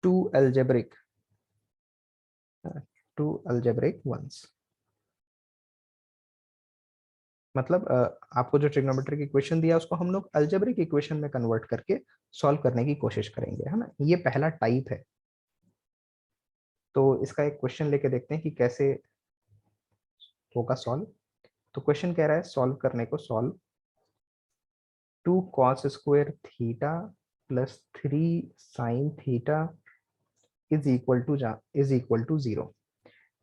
to algebraic ones. मतलब आपको जो ट्रिग्नोमेट्रिक इक्वेशन दिया उसको हम लोग अलजेब्रिक इक्वेशन में कन्वर्ट करके सॉल्व करने की कोशिश करेंगे, है ना. ये पहला टाइप है. तो इसका एक क्वेश्चन लेके देखते हैं कि कैसे होगा सॉल्व. तो क्वेश्चन कह रहा है सॉल्व करने को, solve 2 cos square theta plus 3 sin थीटा इज इक्वल टू 0.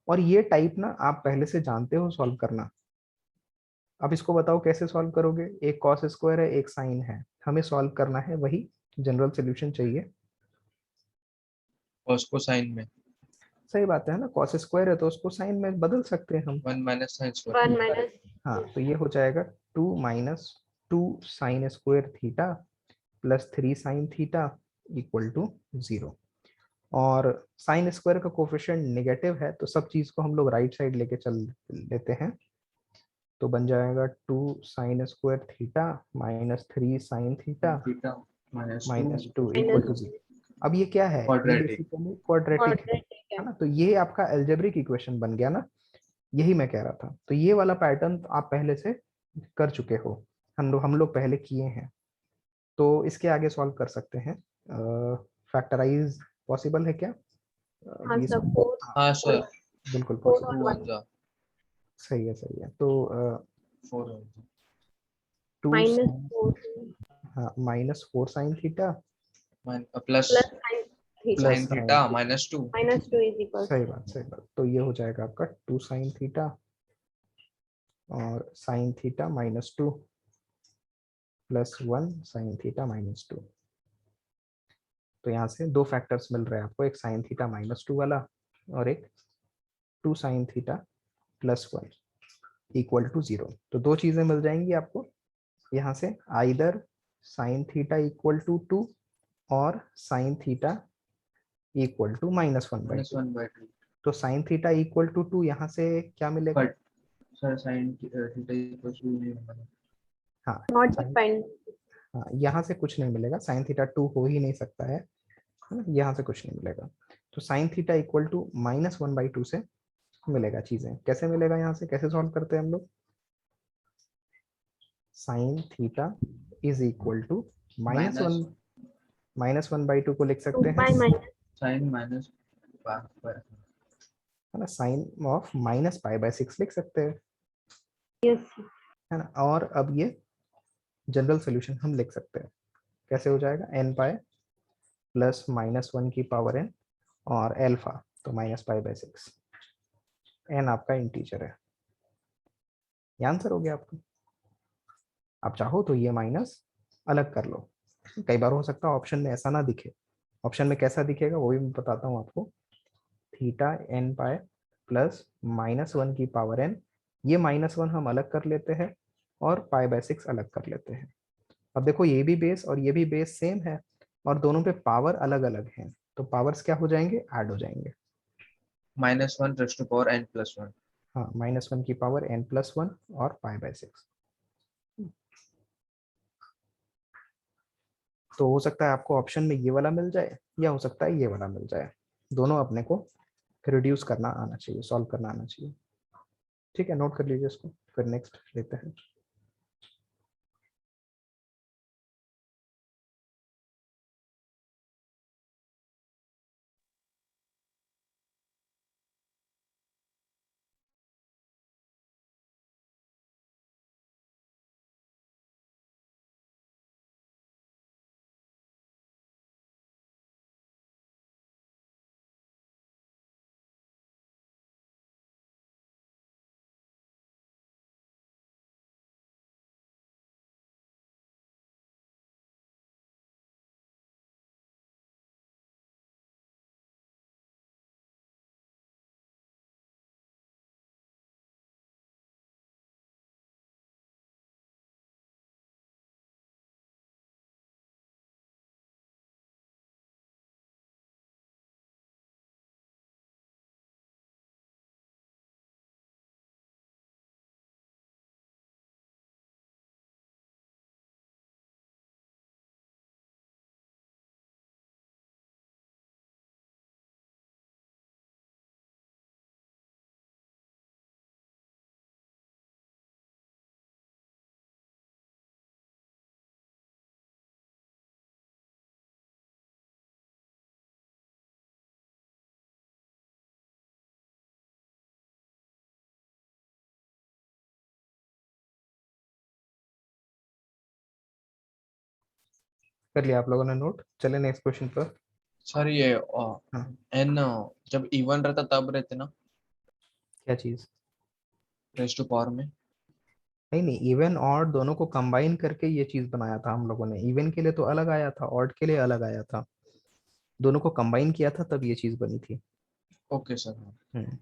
और ये टाइप ना आप पहले से जानते हो सॉल्व करना। अब इसको बताओ कैसे सॉल्व करोगे, एक कॉस स्क्वायर है एक साइन है, हमें सॉल्व करना है, वही जनरल सोल्यूशन चाहिए। और उसको साइन में सही बात है ना, कॉस स्क्वायर है तो उसको साइन में बदल सकते हैं हम। 1 माइनस साइन स्क्वायर 1 माइनस हाँ तो ये हो जाएगा 2 minus 2 sine square theta plus 3 sine theta equal to 0। और साइन स्क्वायर का कोफिशिएंट नेगेटिव है तो सब चीज को हम लोग राइट साइड लेके चल लेते हैं, तो बन जाएगा 2 sine square theta minus 3 sine theta theta minus minus 2 two equal to minus 0। अब ये क्या है, ये क्वाड्रेटिक। बेसिकली क्वाड्रेटिक क्वाड्रेटिक है है। ना, तो ये आपका एल्जेब्रिक इक्वेशन बन गया ना, यही मैं कह रहा था। तो ये वाला पैटर्न आप पहले से कर चुके हो, हम लोग पहले किए हैं, तो इसके आगे सॉल्व कर सकते हैं। फैक्टराइज पॉसिबल है क्या? हाँ ये सर, सब 4 हाँ सर, बिल्कुल 4 पॉसिबल। 2 और 1 वन जा सही है सही है। तो 4 टू माइनस साइन, 4 हाँ minus 4 sign theta plus plus sign theta plus sign sign theta theta. Minus 2 minus 2 is equal सही बात सही बात, तो ये हो जाएगा आपका 2 साइन थीटा और sine theta minus 2 plus 1 sine theta minus 2। तो यहाँ से दो फैक्टर्स मिल रहे हैं आपको, एक साइन थीटा माइनस 2 वाला और एक 2 sine theta plus 1 equal to 0। तो दो चीजें मिल जाएंगी आपको यहाँ से, either sine theta equal to 2 और साइन थीटा इक्वल टू -1/2। 1/2 तो साइन थीटा इक्वल टू 2 यहाँ से क्या मिलेगा? Cut. Sir sine theta equals to नहीं होगा। हाँ नॉट साइन, डिफाइंड। हाँ यहाँ से कुछ नहीं मिलेगा, साइन थीटा 2 हो ही नहीं सकता है ना, यहाँ से कुछ नहीं मिलेगा। तो साइन थीटा इक्वल टू -1/2 से मिलेगा। चीजें कैसे मिलेगा, यहाँ से कैसे सॉल्व करते हैं हम लोग? Sine theta is equal to -1, -1/2 को लिख 2 सकते हैं, पाई माइनस साइन माइनस है ना, साइन ऑफ -π/6 लिख सकते हैं, यस। है ना। और अब ये जनरल सोल्यूशन हम लिख सकते हैं, कैसे हो जाएगा, n π प्लस -1 की पावर n और एल्फा तो -π/6, n आपका इंटीजर है। ये आंसर हो गया आपका। आप चाहो तो ये माइनस अलग कर लो, कई बार हो सकता है ऑप्शन में ऐसा ना दिखे, ऑप्शन में कैसा दिखेगा वो भी मैं बताता हूँ आपको। थीटा n π प्लस -1 की पावर n, ये -1 हम अलग कर लेते हैं और π/6 अलग कर लेते हैं। अब देखो ये भी बेस और ये भी बेस सेम है और दोनों पे पावर अलग अलग हैं, तो पावर्स क्या हो जाएंगे, ऐड हो जाएंगे। -1 रेज़ टू पावर n+1। हाँ -1 की पावर n+1 और π/6। तो हो सकता है आपको ऑप्शन में ये वाला मिल जाए या हो सकता है ये वाला मिल जाए, दोनों अपने को रिड्यूस करना आना चाहिए, सॉल्व करना आना चाहिए। ठीक है, नोट कर लीजिए इसको, फिर नेक्स्ट लेते हैं। कर लिया आप लोगों ने नोट, चले नेक्स्ट क्वेश्चन पर। सर ये हाँ n जब इवन रहता तब रहते ना। क्या चीज? रेज टू पावर में। नहीं नहीं, इवन और दोनों को कंबाइन करके ये चीज बनाया था हम लोगों ने। इवन के लिए तो अलग आया था, ऑड के लिए अलग आया था। दोनों को कंबाइन किया था तब ये चीज बनी थी। Okay sir. हाँ। हम्म।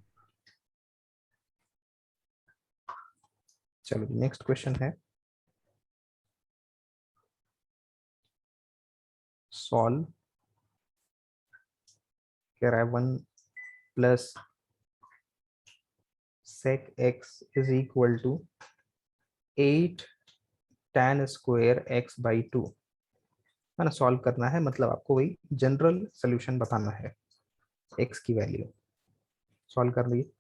चलो नेक्स्ट क्वेश्चन है, सॉल्व, कह रहा है 1 + sec x is equal to 8 tan square x/2, है ना। सॉल्व करना है, मतलब आपको वही जनरल सोल्यूशन बताना है, x की वैल्यू। सॉल्व कर लिए?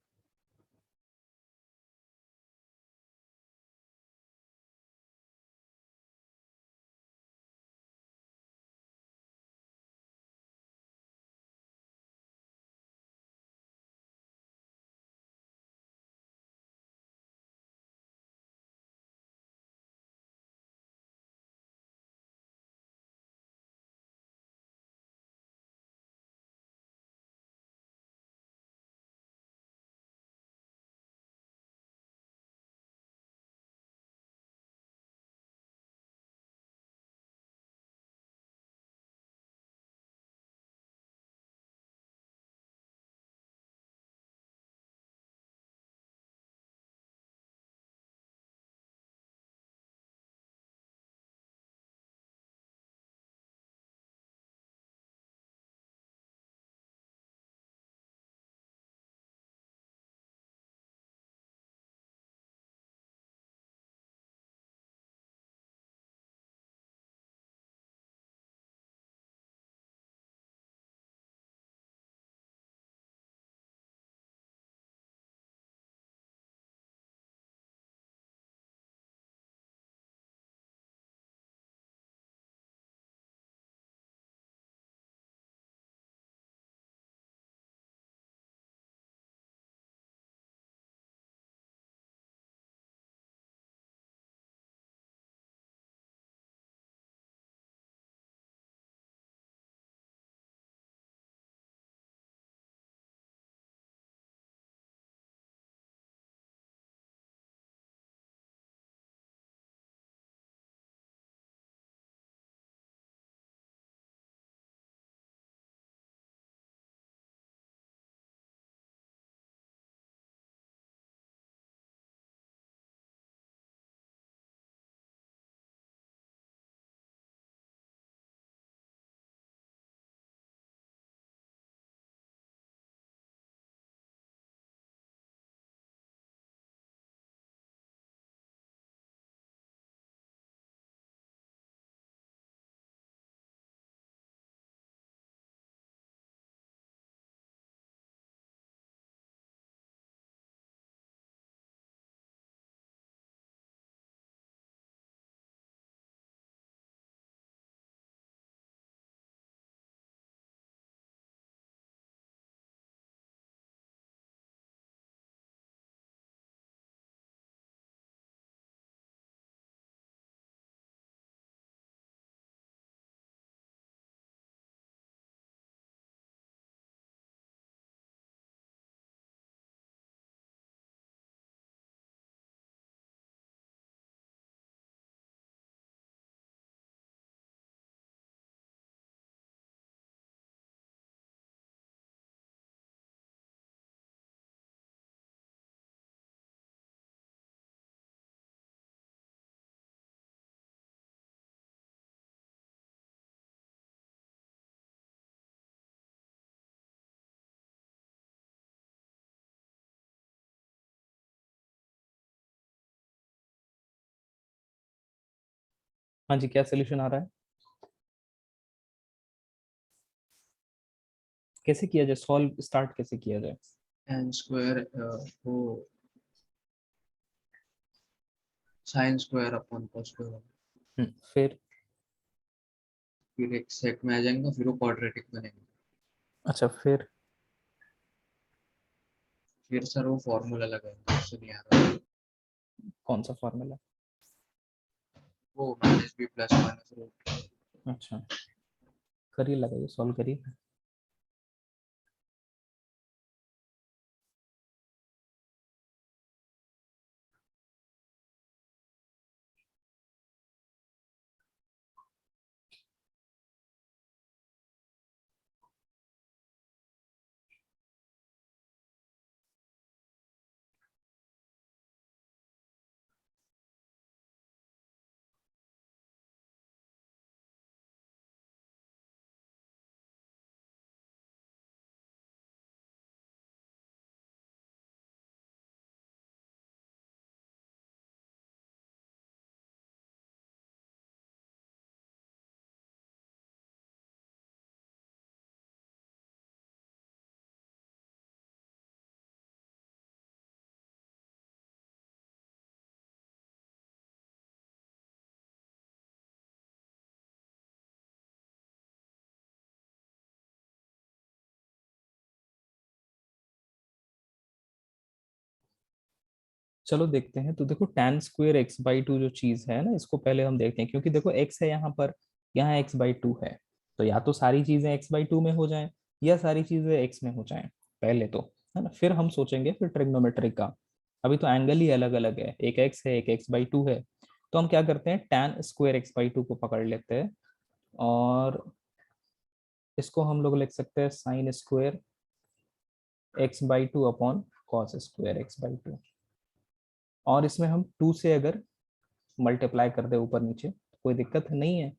हाँ जी, क्या सोल्यूशन आ रहा है? कैसे किया जाए सॉल्व, स्टार्ट कैसे किया जाए? एन स्क्वायर वो sine square upon cos square, फिर? फिर एक सेट में आ जाएंगे, फिर वो क्वाड्रेटिक बनेंगे। अच्छा फिर? फिर सर वो फॉर्मूला लगाएंगे, उससे नहीं आ रहा। कौन सा फॉर्मूला? वो -b + -रूट। अच्छा, करिए, लगाइए, सॉल्व करिए। चलो देखते हैं। तो देखो tan square x by to जो चीज है ना, इसको पहले हम देखते हैं, क्योंकि देखो x है यहाँ पर, यहाँ x बाई टू है, तो या तो सारी चीजें x बाई टू में हो जाएं या सारी चीजें x में हो जाएं पहले तो, है ना, फिर हम सोचेंगे फिर ट्रिग्नोमेट्री का। अभी तो एंगल ही अलग अलग है, एक x है एक x बाई टू है, तो हम क्या करते हैं tan square x by two को पकड़ लेते हैं, और इसको हम लोग लिख सकते हैं sine square x by two upon cos square x by two. और इसमें हम टू से अगर मल्टीप्लाई कर दे ऊपर नीचे तो कोई दिक्कत नहीं है।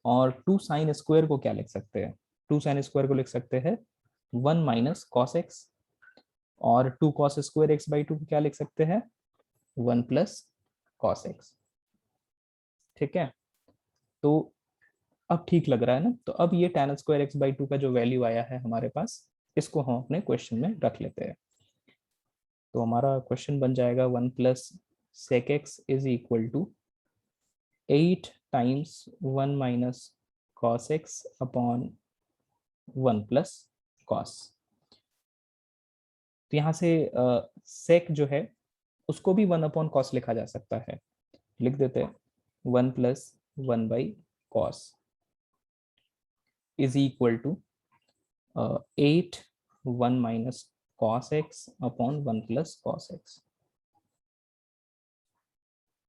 और टू साइन स्क्वायर को क्या लिख सकते हैं, टू साइन स्क्वायर को लिख सकते हैं वन माइनस कॉस एक्स, और two cos square x by two को क्या लिख सकते हैं वन प्लस कॉस एक्स। ठीक है, तो अब ठीक लग रहा है ना। तो अब ये tan square x by to का जो वैल्यू आया है हमारे पास, इसको हम अपने क्वेश्चन में रख लेते हैं। तो हमारा क्वेश्चन बन जाएगा one plus sec x is equal to 8 times one minus cos x upon one plus cos. तो यहाँ से सेक जो है उसको भी वन अपॉन कॉस लिखा जा सकता है, लिख देते हैं one plus one by cos is equal to 8 one minus cos x upon one plus cos x.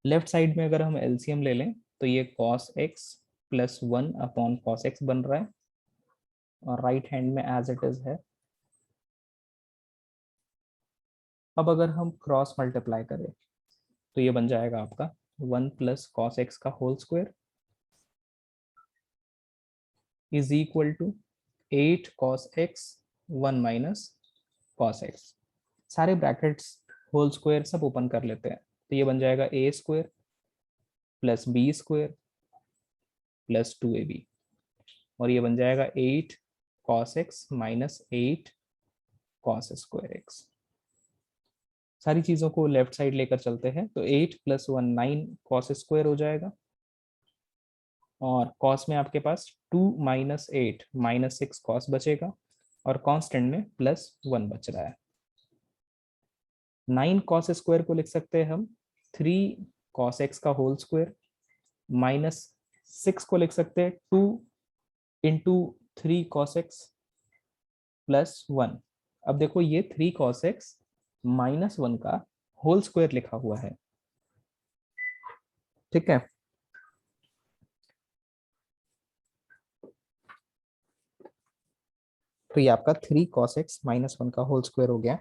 Left side में अगर हम एलसीएम ले लें तो ये cos x plus one upon cos x बन रहा है, और राइट हैंड में एज इट इज है। अब अगर हम क्रॉस मल्टीप्लाई करें तो ये बन जाएगा आपका वन प्लस कॉस एक्स का whole square is equal to 8 cos X one minus cos X. सारे ब्रैकेट्स होल स्क्वायर सब ओपन कर लेते हैं, तो ये बन जाएगा A square plus B square plus two A B, और ये बन जाएगा 8 cos X minus 8 cos square X. सारी चीजों को लेफ्ट साइड लेकर चलते हैं, तो 8 प्लस वन 9 कॉस स्क्वायर हो जाएगा, और कॉस में आपके पास 2 माइनस 8 माइनस 6 कॉस बचेगा, और कांस्टेंट में प्लस 1 बच रहा है। 9 कॉस स्क्वायर को लिख सकते हैं हम 3 कॉस एक्स का होल स्क्वायर, माइनस 6 को लिख सकते हैं 2 इंटू 3 कॉस एक्स प्लस 1। अब देखो ये 3 कॉस एक्स माइनस 1 का होल स्क्वायर लिखा हुआ है। ठीक है, तो ये आपका 3 कॉस एक्स माइनस 1 का होल स्क्वायर हो गया।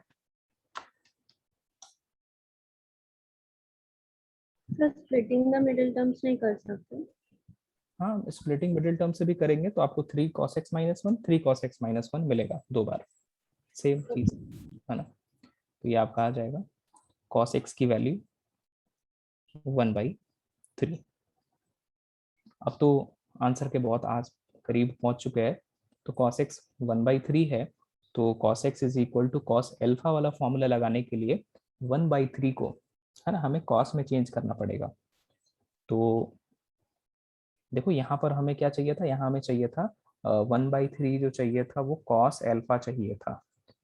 Sir splitting the middle terms नहीं कर सकते? हाँ, स्प्लिटिंग मिडिल टर्म से भी करेंगे तो आपको 3 cos x minus one 3 cos x minus one मिलेगा, दो बार सेम चीज है ना। तो ये आपका आ जाएगा cos x की वैल्यू 1/3। अब तो आंसर के बहुत आज करीब पहुंच चुके हैं। तो cos x 1/3 है, तो cos x is equal to cos alpha वाला फॉर्मूला लगाने के लिए 1/3 को, है ना, हमें cos में चेंज करना पड़ेगा। तो देखो यहाँ पर हमें क्या चाहिए था, यहाँ हमें चाहिए था 1/3 जो चाहिए था वो cos एल्फा चाहिए था।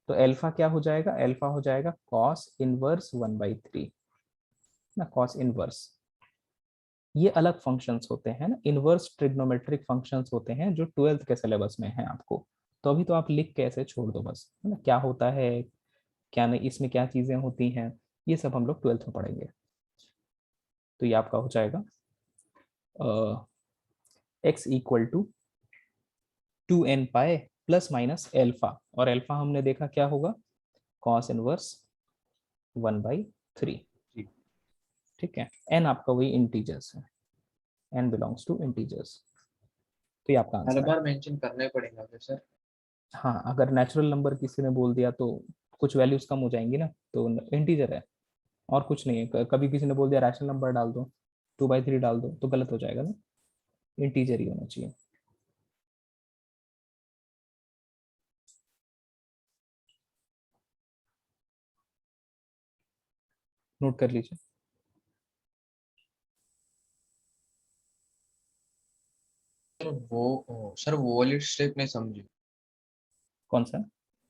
तो एल्फा क्या हो जाएगा, एल्फा हो जाएगा cos इनवर्स 1/3 ना, cos इनवर्स। ये अलग फंक्शंस होते हैं ना, इनवर्स ट्रिग्नोमेट्रिक फंक्शंस होते हैं जो 12th के सिलेबस में है आपको। तो अभी तो आप लिख के ऐसे छोड़ दो बस, है ना, क्या होता है क्या नहीं, इसमें क्या चीजें होती हैं, ये सब हम लोग 12th में पढ़ेंगे। तो ये आपका हो जाएगा x equal to 2n pi plus minus alpha, और एल्फा हमने देखा क्या होगा cos इनवर्स 1/3। ठीक है, n आपका वही इंटीजर्स है, n बिलोंग्स टू इंटीजर्स। तो ये आपका हर आंसर है। बार मेंशन करना ही पड़ेगा फिर सर? हाँ, अगर नेचुरल नंबर किसी ने बोल दिया तो कुछ वैल्यूज कम हो जाएंगी ना, तो इंटीजर है और कुछ नहीं है। कभी किसी ने बोल दिया रैशनल नंबर डाल दो, 2/3 डाल दो, तो गलत हो जाएगा ना, इंटीजर ही होना चाहिए। नोट कर लीजिए। सर वो वाली स्टेप नहीं समझी। कौन सा?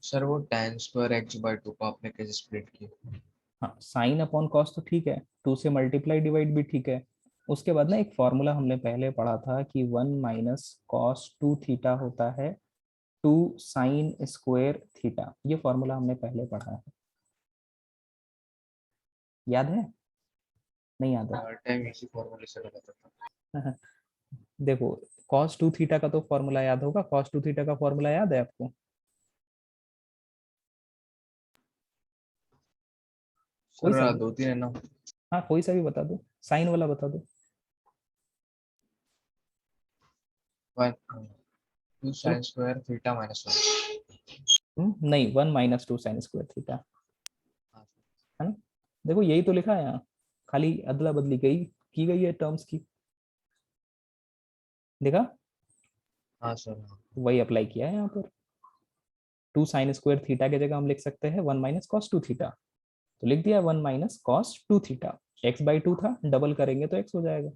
सर वो tan square x by two को आपने कैसे स्प्लिट किया? हाँ, साइन अपॉन कॉस तो ठीक है, 2 से मल्टीप्लाई डिवाइड भी ठीक है। उसके बाद ना एक फॉर्मूला हमने पहले पढ़ा था कि 1 माइनस कॉस 2 थीटा होता है 2 साइन स्क्वायर थीटा। ये फॉर्मूला हमने पहले पढ़ा है, याद है? नहीं याद है? हर टाइम इसी फॉर्मूले से लगाता था। देखो, cos 2 थीटा का तो फॉर्मूला याद होगा, cos 2 थीटा का फॉर्मूला याद है आपको? कोई सा सर भी, 2-3 है ना। हाँ कोई सा भी बता दो, साइन वाला बता दो। 2 चलो, साइन स्क्वायर थीटा माइनस 1। नहीं, 1 माइनस 2 साइन स्क्वायर थीटा, हाँ है ना? देखो यही तो लिखा है यहाँ, खाली अदला बदली गई की गई है टर्म्स की, देखा? हाँ सर हाँ। वही अप्लाई किया है यहाँ पर। 2 साइन स्क्वायर थीटा की जगह हम लिख सकते हैं 1 माइनस कॉस 2 थीटा, तो लिख दिया 1 minus cos 2 theta. X by 2 था, डबल करेंगे तो एक्स हो जाएगा।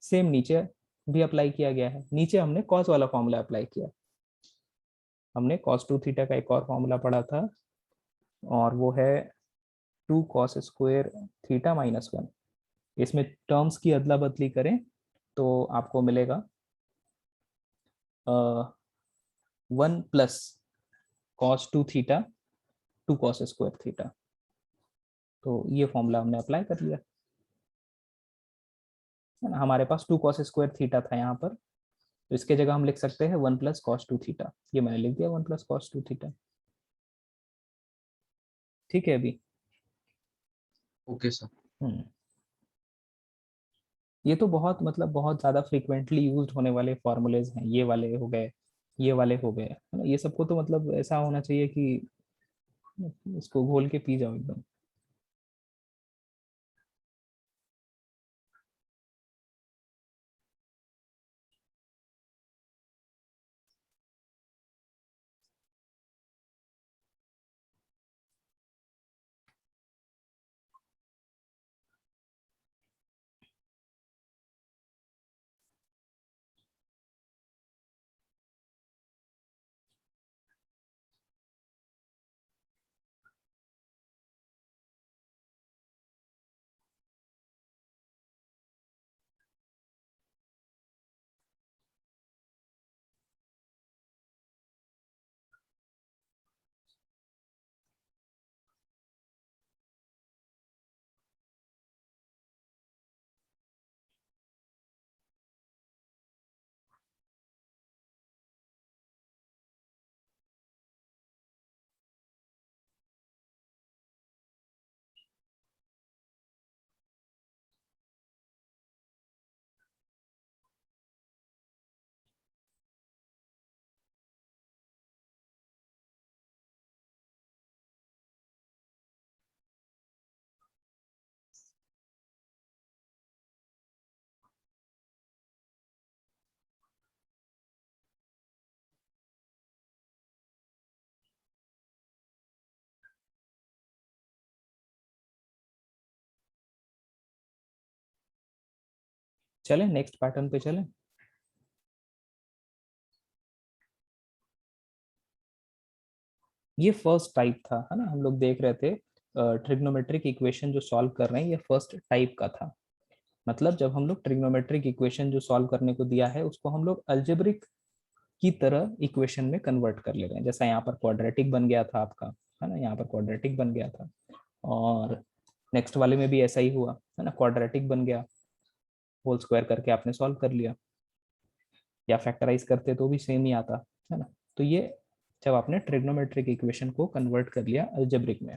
सेम नीचे भी अप्लाई किया गया है, नीचे हमने कॉस वाला फॉर्मूला अप्लाई किया। हमने cos 2 थीटा का एक और फॉर्मूला पढ़ा था, और वो है 2 cos स्क्वायर थीटा माइनस 1। इसमें टर्म्स की अदला बदली करें तो आपको मिलेगा 1 plus cos 2 theta 2 cos square theta. तो ये फॉर्मूला हमने अप्लाई कर लिया, है ना? हमारे पास 2 cos स्क्वायर थीटा था यहाँ पर, तो इसके जगह हम लिख सकते हैं 1 प्लस cos 2 थीटा। ये मैंने लिख दिया 1 प्लस cos 2 थीटा। ठीक है अभी? Okay sir. हम्म ये तो बहुत मतलब बहुत ज्यादा फ्रीक्वेंटली यूज्ड होने वाले फॉर्मूलेज हैं, ये वाले हो गए, ये वाले हो गए, है ना? ये सबको तो मतलब ऐसा होना चाहिए कि इसको घोल के पी जाओ एकदम। चले नेक्स्ट पैटर्न पे चले। ये फर्स्ट टाइप था, है ना? हम लोग देख रहे थे ट्रिग्नोमेट्रिक इक्वेशन जो सॉल्व कर रहे हैं, ये फर्स्ट टाइप का था। मतलब जब हम लोग ट्रिग्नोमेट्रिक इक्वेशन जो सॉल्व करने को दिया है उसको हम लोग अल्जेब्रिक की तरह इक्वेशन में कन्वर्ट कर ले रहे हैं। जैसा यहाँ पर क्वाड्रेटिक बन गया था आपका, है ना? यहाँ पर क्वाड्रेटिक बन गया था, और नेक्स्ट वाले में भी ऐसा ही हुआ, है ना? क्वाड्रेटिक बन गया, होल स्क्वायर करके आपने सॉल्व कर लिया, या फैक्टराइज करते तो भी सेम ही आता, है ना? तो ये जब आपने ट्रिग्नोमेट्रिक इक्वेशन को कन्वर्ट कर लिया अलजेब्रिक में।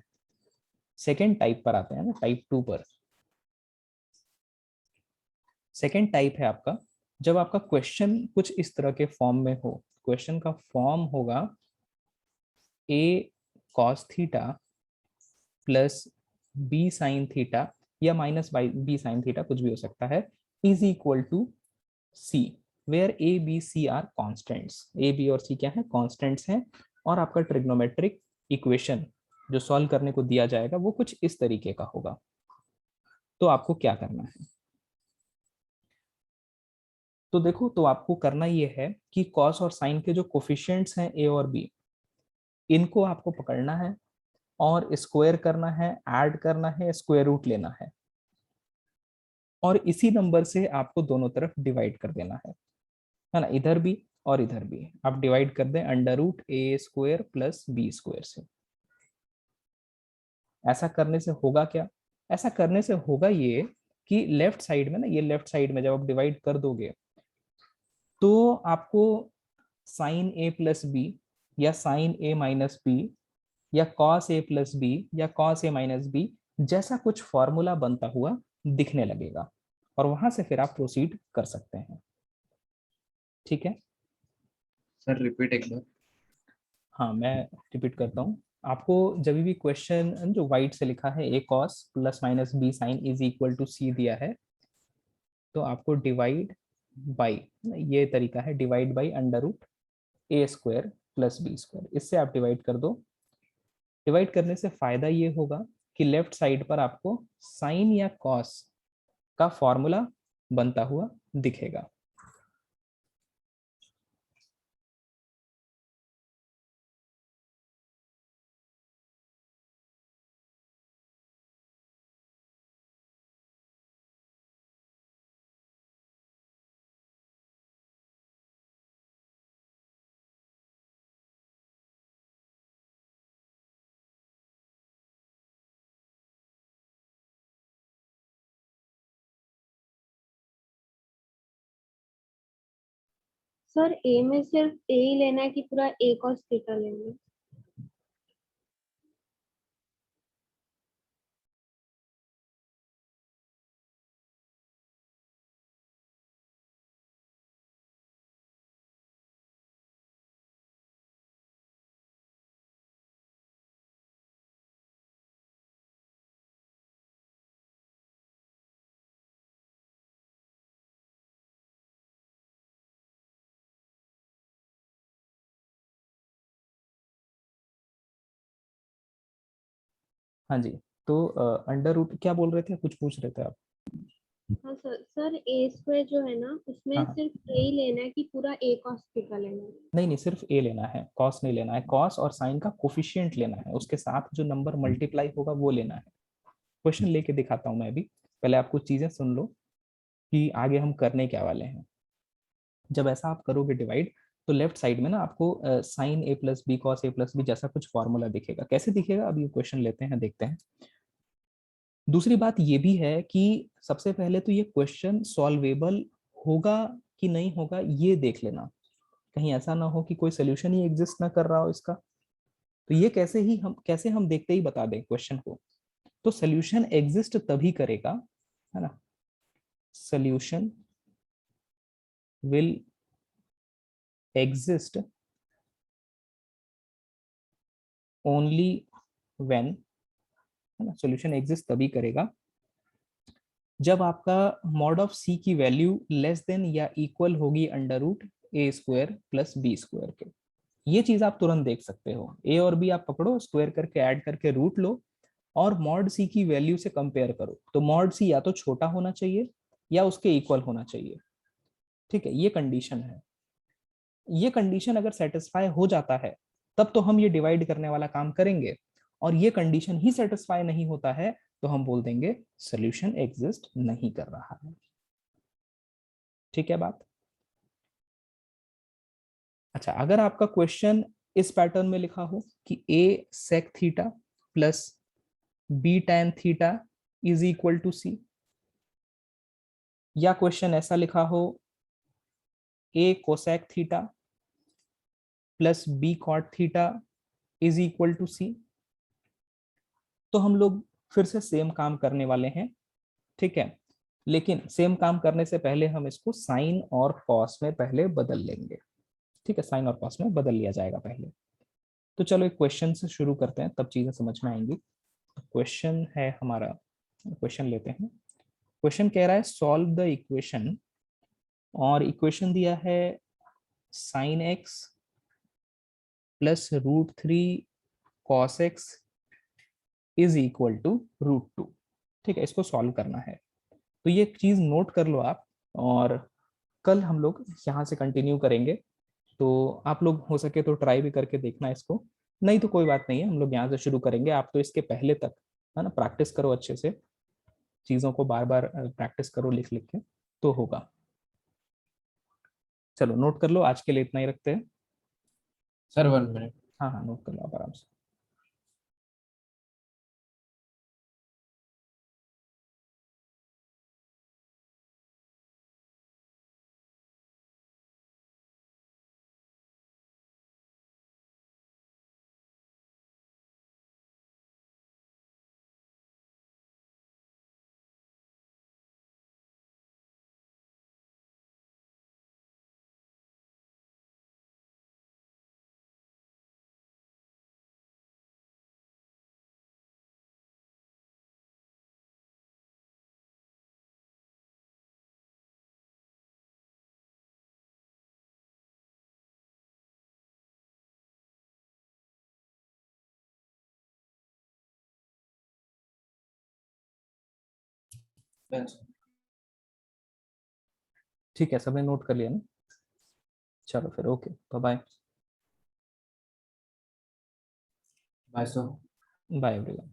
सेकेंड टाइप पर आते हैं ना, टाइप 2 पर। सेकेंड टाइप है आपका जब आपका क्वेश्चन कुछ इस तरह के फॉर्म में हो। क्वेश्चन का फॉर्म होगा a cos theta plus b sine theta, या माइनस b साइन थीटा, कुछ भी हो सकता है, is equal to c, where a b c are constants. a b और c क्या है? कॉन्स्टेंट्स हैं। और आपका ट्रिग्नोमेट्रिक इक्वेशन जो सॉल्व करने को दिया जाएगा वो कुछ इस तरीके का होगा। तो आपको क्या करना है? तो देखो, तो आपको करना ये है कि कॉस और साइन के जो कोफिशिएंट्स हैं a और b, इनको आपको पकड़ना है, और स्क्वायर करना है, ऐड करना है, स्क्वायर रूट लेना और इसी नंबर से आपको दोनों तरफ डिवाइड कर देना है ना, इधर भी और इधर भी आप डिवाइड कर दें under root A square plus B square से। ऐसा करने से होगा क्या? ऐसा करने से होगा ये कि लेफ्ट साइड में ना, ये लेफ्ट साइड में जब आप डिवाइड कर दोगे तो आपको साइन ए प्लस बी या साइन ए माइनस बी या कॉस ए प्लस बी या कॉस ए माइनस बी जैसा कुछ फॉर्मूला बनता हुआ दिखने लगेगा और वहां से फिर आप प्रोसीड कर सकते हैं। ठीक है सर रिपीट एक बार। हाँ, मैं रिपीट करता हूँ। आपको जब भी क्वेश्चन जो वाइट से लिखा है A cos plus minus B sine is equal to C दिया है, तो आपको डिवाइड बाई, ये तरीका है, divide by under root A square plus B square, इससे आप डिवाइड कर दो। डिवाइड करने से फायदा ये होगा कि लेफ्ट साइड पर आपको साइन या कॉस का फॉर्मूला बनता हुआ दिखेगा। सर ए में सिर्फ ए ही लेना है कि पूरा ए cos थीटा लेना है? हाँ जी, तो अंडर रूट क्या बोल रहे थे, कुछ पूछ रहे थे आप? हाँ सर, सर ए स्क्वायर जो है ना हाँ उसमें हाँ, सिर्फ ए ही लेना है कि पूरा ए cos थीटा लेना है? नहीं नहीं, सिर्फ ए लेना है, कॉस नहीं लेना है। कॉस और साइन का कोफिशिएंट लेना है, उसके साथ जो नंबर मल्टीप्लाई होगा वो लेना है। क्वेश्चन लेके दिखाता हूँ मैं भी, पहले आप कुछ चीजें सुन लो कि आगे हम करने क्या वाले हैं। जब ऐसा आप करोगे डिवाइड, तो लेफ्ट साइड में ना आपको sign A plus B cos A plus B जैसा कुछ फॉर्मूला दिखेगा। कैसे दिखेगा, अब ये क्वेश्चन लेते हैं, देखते हैं। दूसरी बात ये भी है कि सबसे पहले तो ये क्वेश्चन सॉल्वेबल होगा कि नहीं होगा ये देख लेना, कहीं ऐसा ना हो कि कोई सोल्यूशन ही एग्जिस्ट ना कर रहा हो इसका। तो ये कैसे हम देखते ही बता दें क्वेश्चन को। तो सोल्यूशन एग्जिस्ट तभी करेगा, है ना, solution will exist only when, है ना, सोल्यूशन एग्जिस्ट तभी करेगा जब आपका मॉड ऑफ सी की वैल्यू लेस देन या इक्वल होगी under root A square plus B square के। ये चीज आप तुरंत देख सकते हो, ए और बी आप पकड़ो, स्क्वायर करके ऐड करके रूट लो और मॉड सी की वैल्यू से कंपेयर करो, तो मॉड सी या तो छोटा होना चाहिए या उसके इक्वल होना चाहिए। ठीक है, ये कंडीशन है। ये कंडीशन अगर सेटिस्फाई हो जाता है तब तो हम ये डिवाइड करने वाला काम करेंगे, और ये कंडीशन ही सेटिस्फाई नहीं होता है तो हम बोल देंगे सोल्यूशन एग्जिस्ट नहीं कर रहा है। ठीक है बात? अच्छा, अगर आपका क्वेश्चन इस पैटर्न में लिखा हो कि A sec theta plus B tan theta is equal to C, या क्वेश्चन ऐसा लिखा हो A cosec theta plus B cot theta is equal to C, तो हम लोग फिर से सेम काम करने वाले हैं। ठीक है, लेकिन सेम काम करने से पहले हम इसको साइन और कॉस में पहले बदल लेंगे। ठीक है, साइन और कॉस में बदल लिया जाएगा पहले। तो चलो एक क्वेश्चन से शुरू करते हैं, तब चीजें समझ में आएंगी। क्वेश्चन है हमारा, क्वेश्चन लेते हैं। क्वेश्चन कह रहा है सॉल्व द इक्वेशन, और इक्वेशन दिया है sine x plus √3 cos x is equal to √2। ठीक है, इसको सॉल्व करना है। तो ये चीज नोट कर लो आप, और कल हम लोग यहाँ से कंटिन्यू करेंगे। तो आप लोग हो सके तो ट्राई भी करके देखना इसको, नहीं तो कोई बात नहीं है, हम लोग यहाँ से शुरू करेंगे। आप तो इसके पहले तक है ना प्रैक्टिस करो अच्छे से, चीजों को बार बार प्रैक्टिस करो लिख लिख के, तो होगा। चलो नोट कर लो, आज के लिए इतना ही रखते हैं। Sir 1 minute. हाँ हाँ, नोट कर लो आप आराम से। ठीक है, सबने नोट कर लिया ना? चलो फिर, okay, bye. Bye sir. Bye everyone.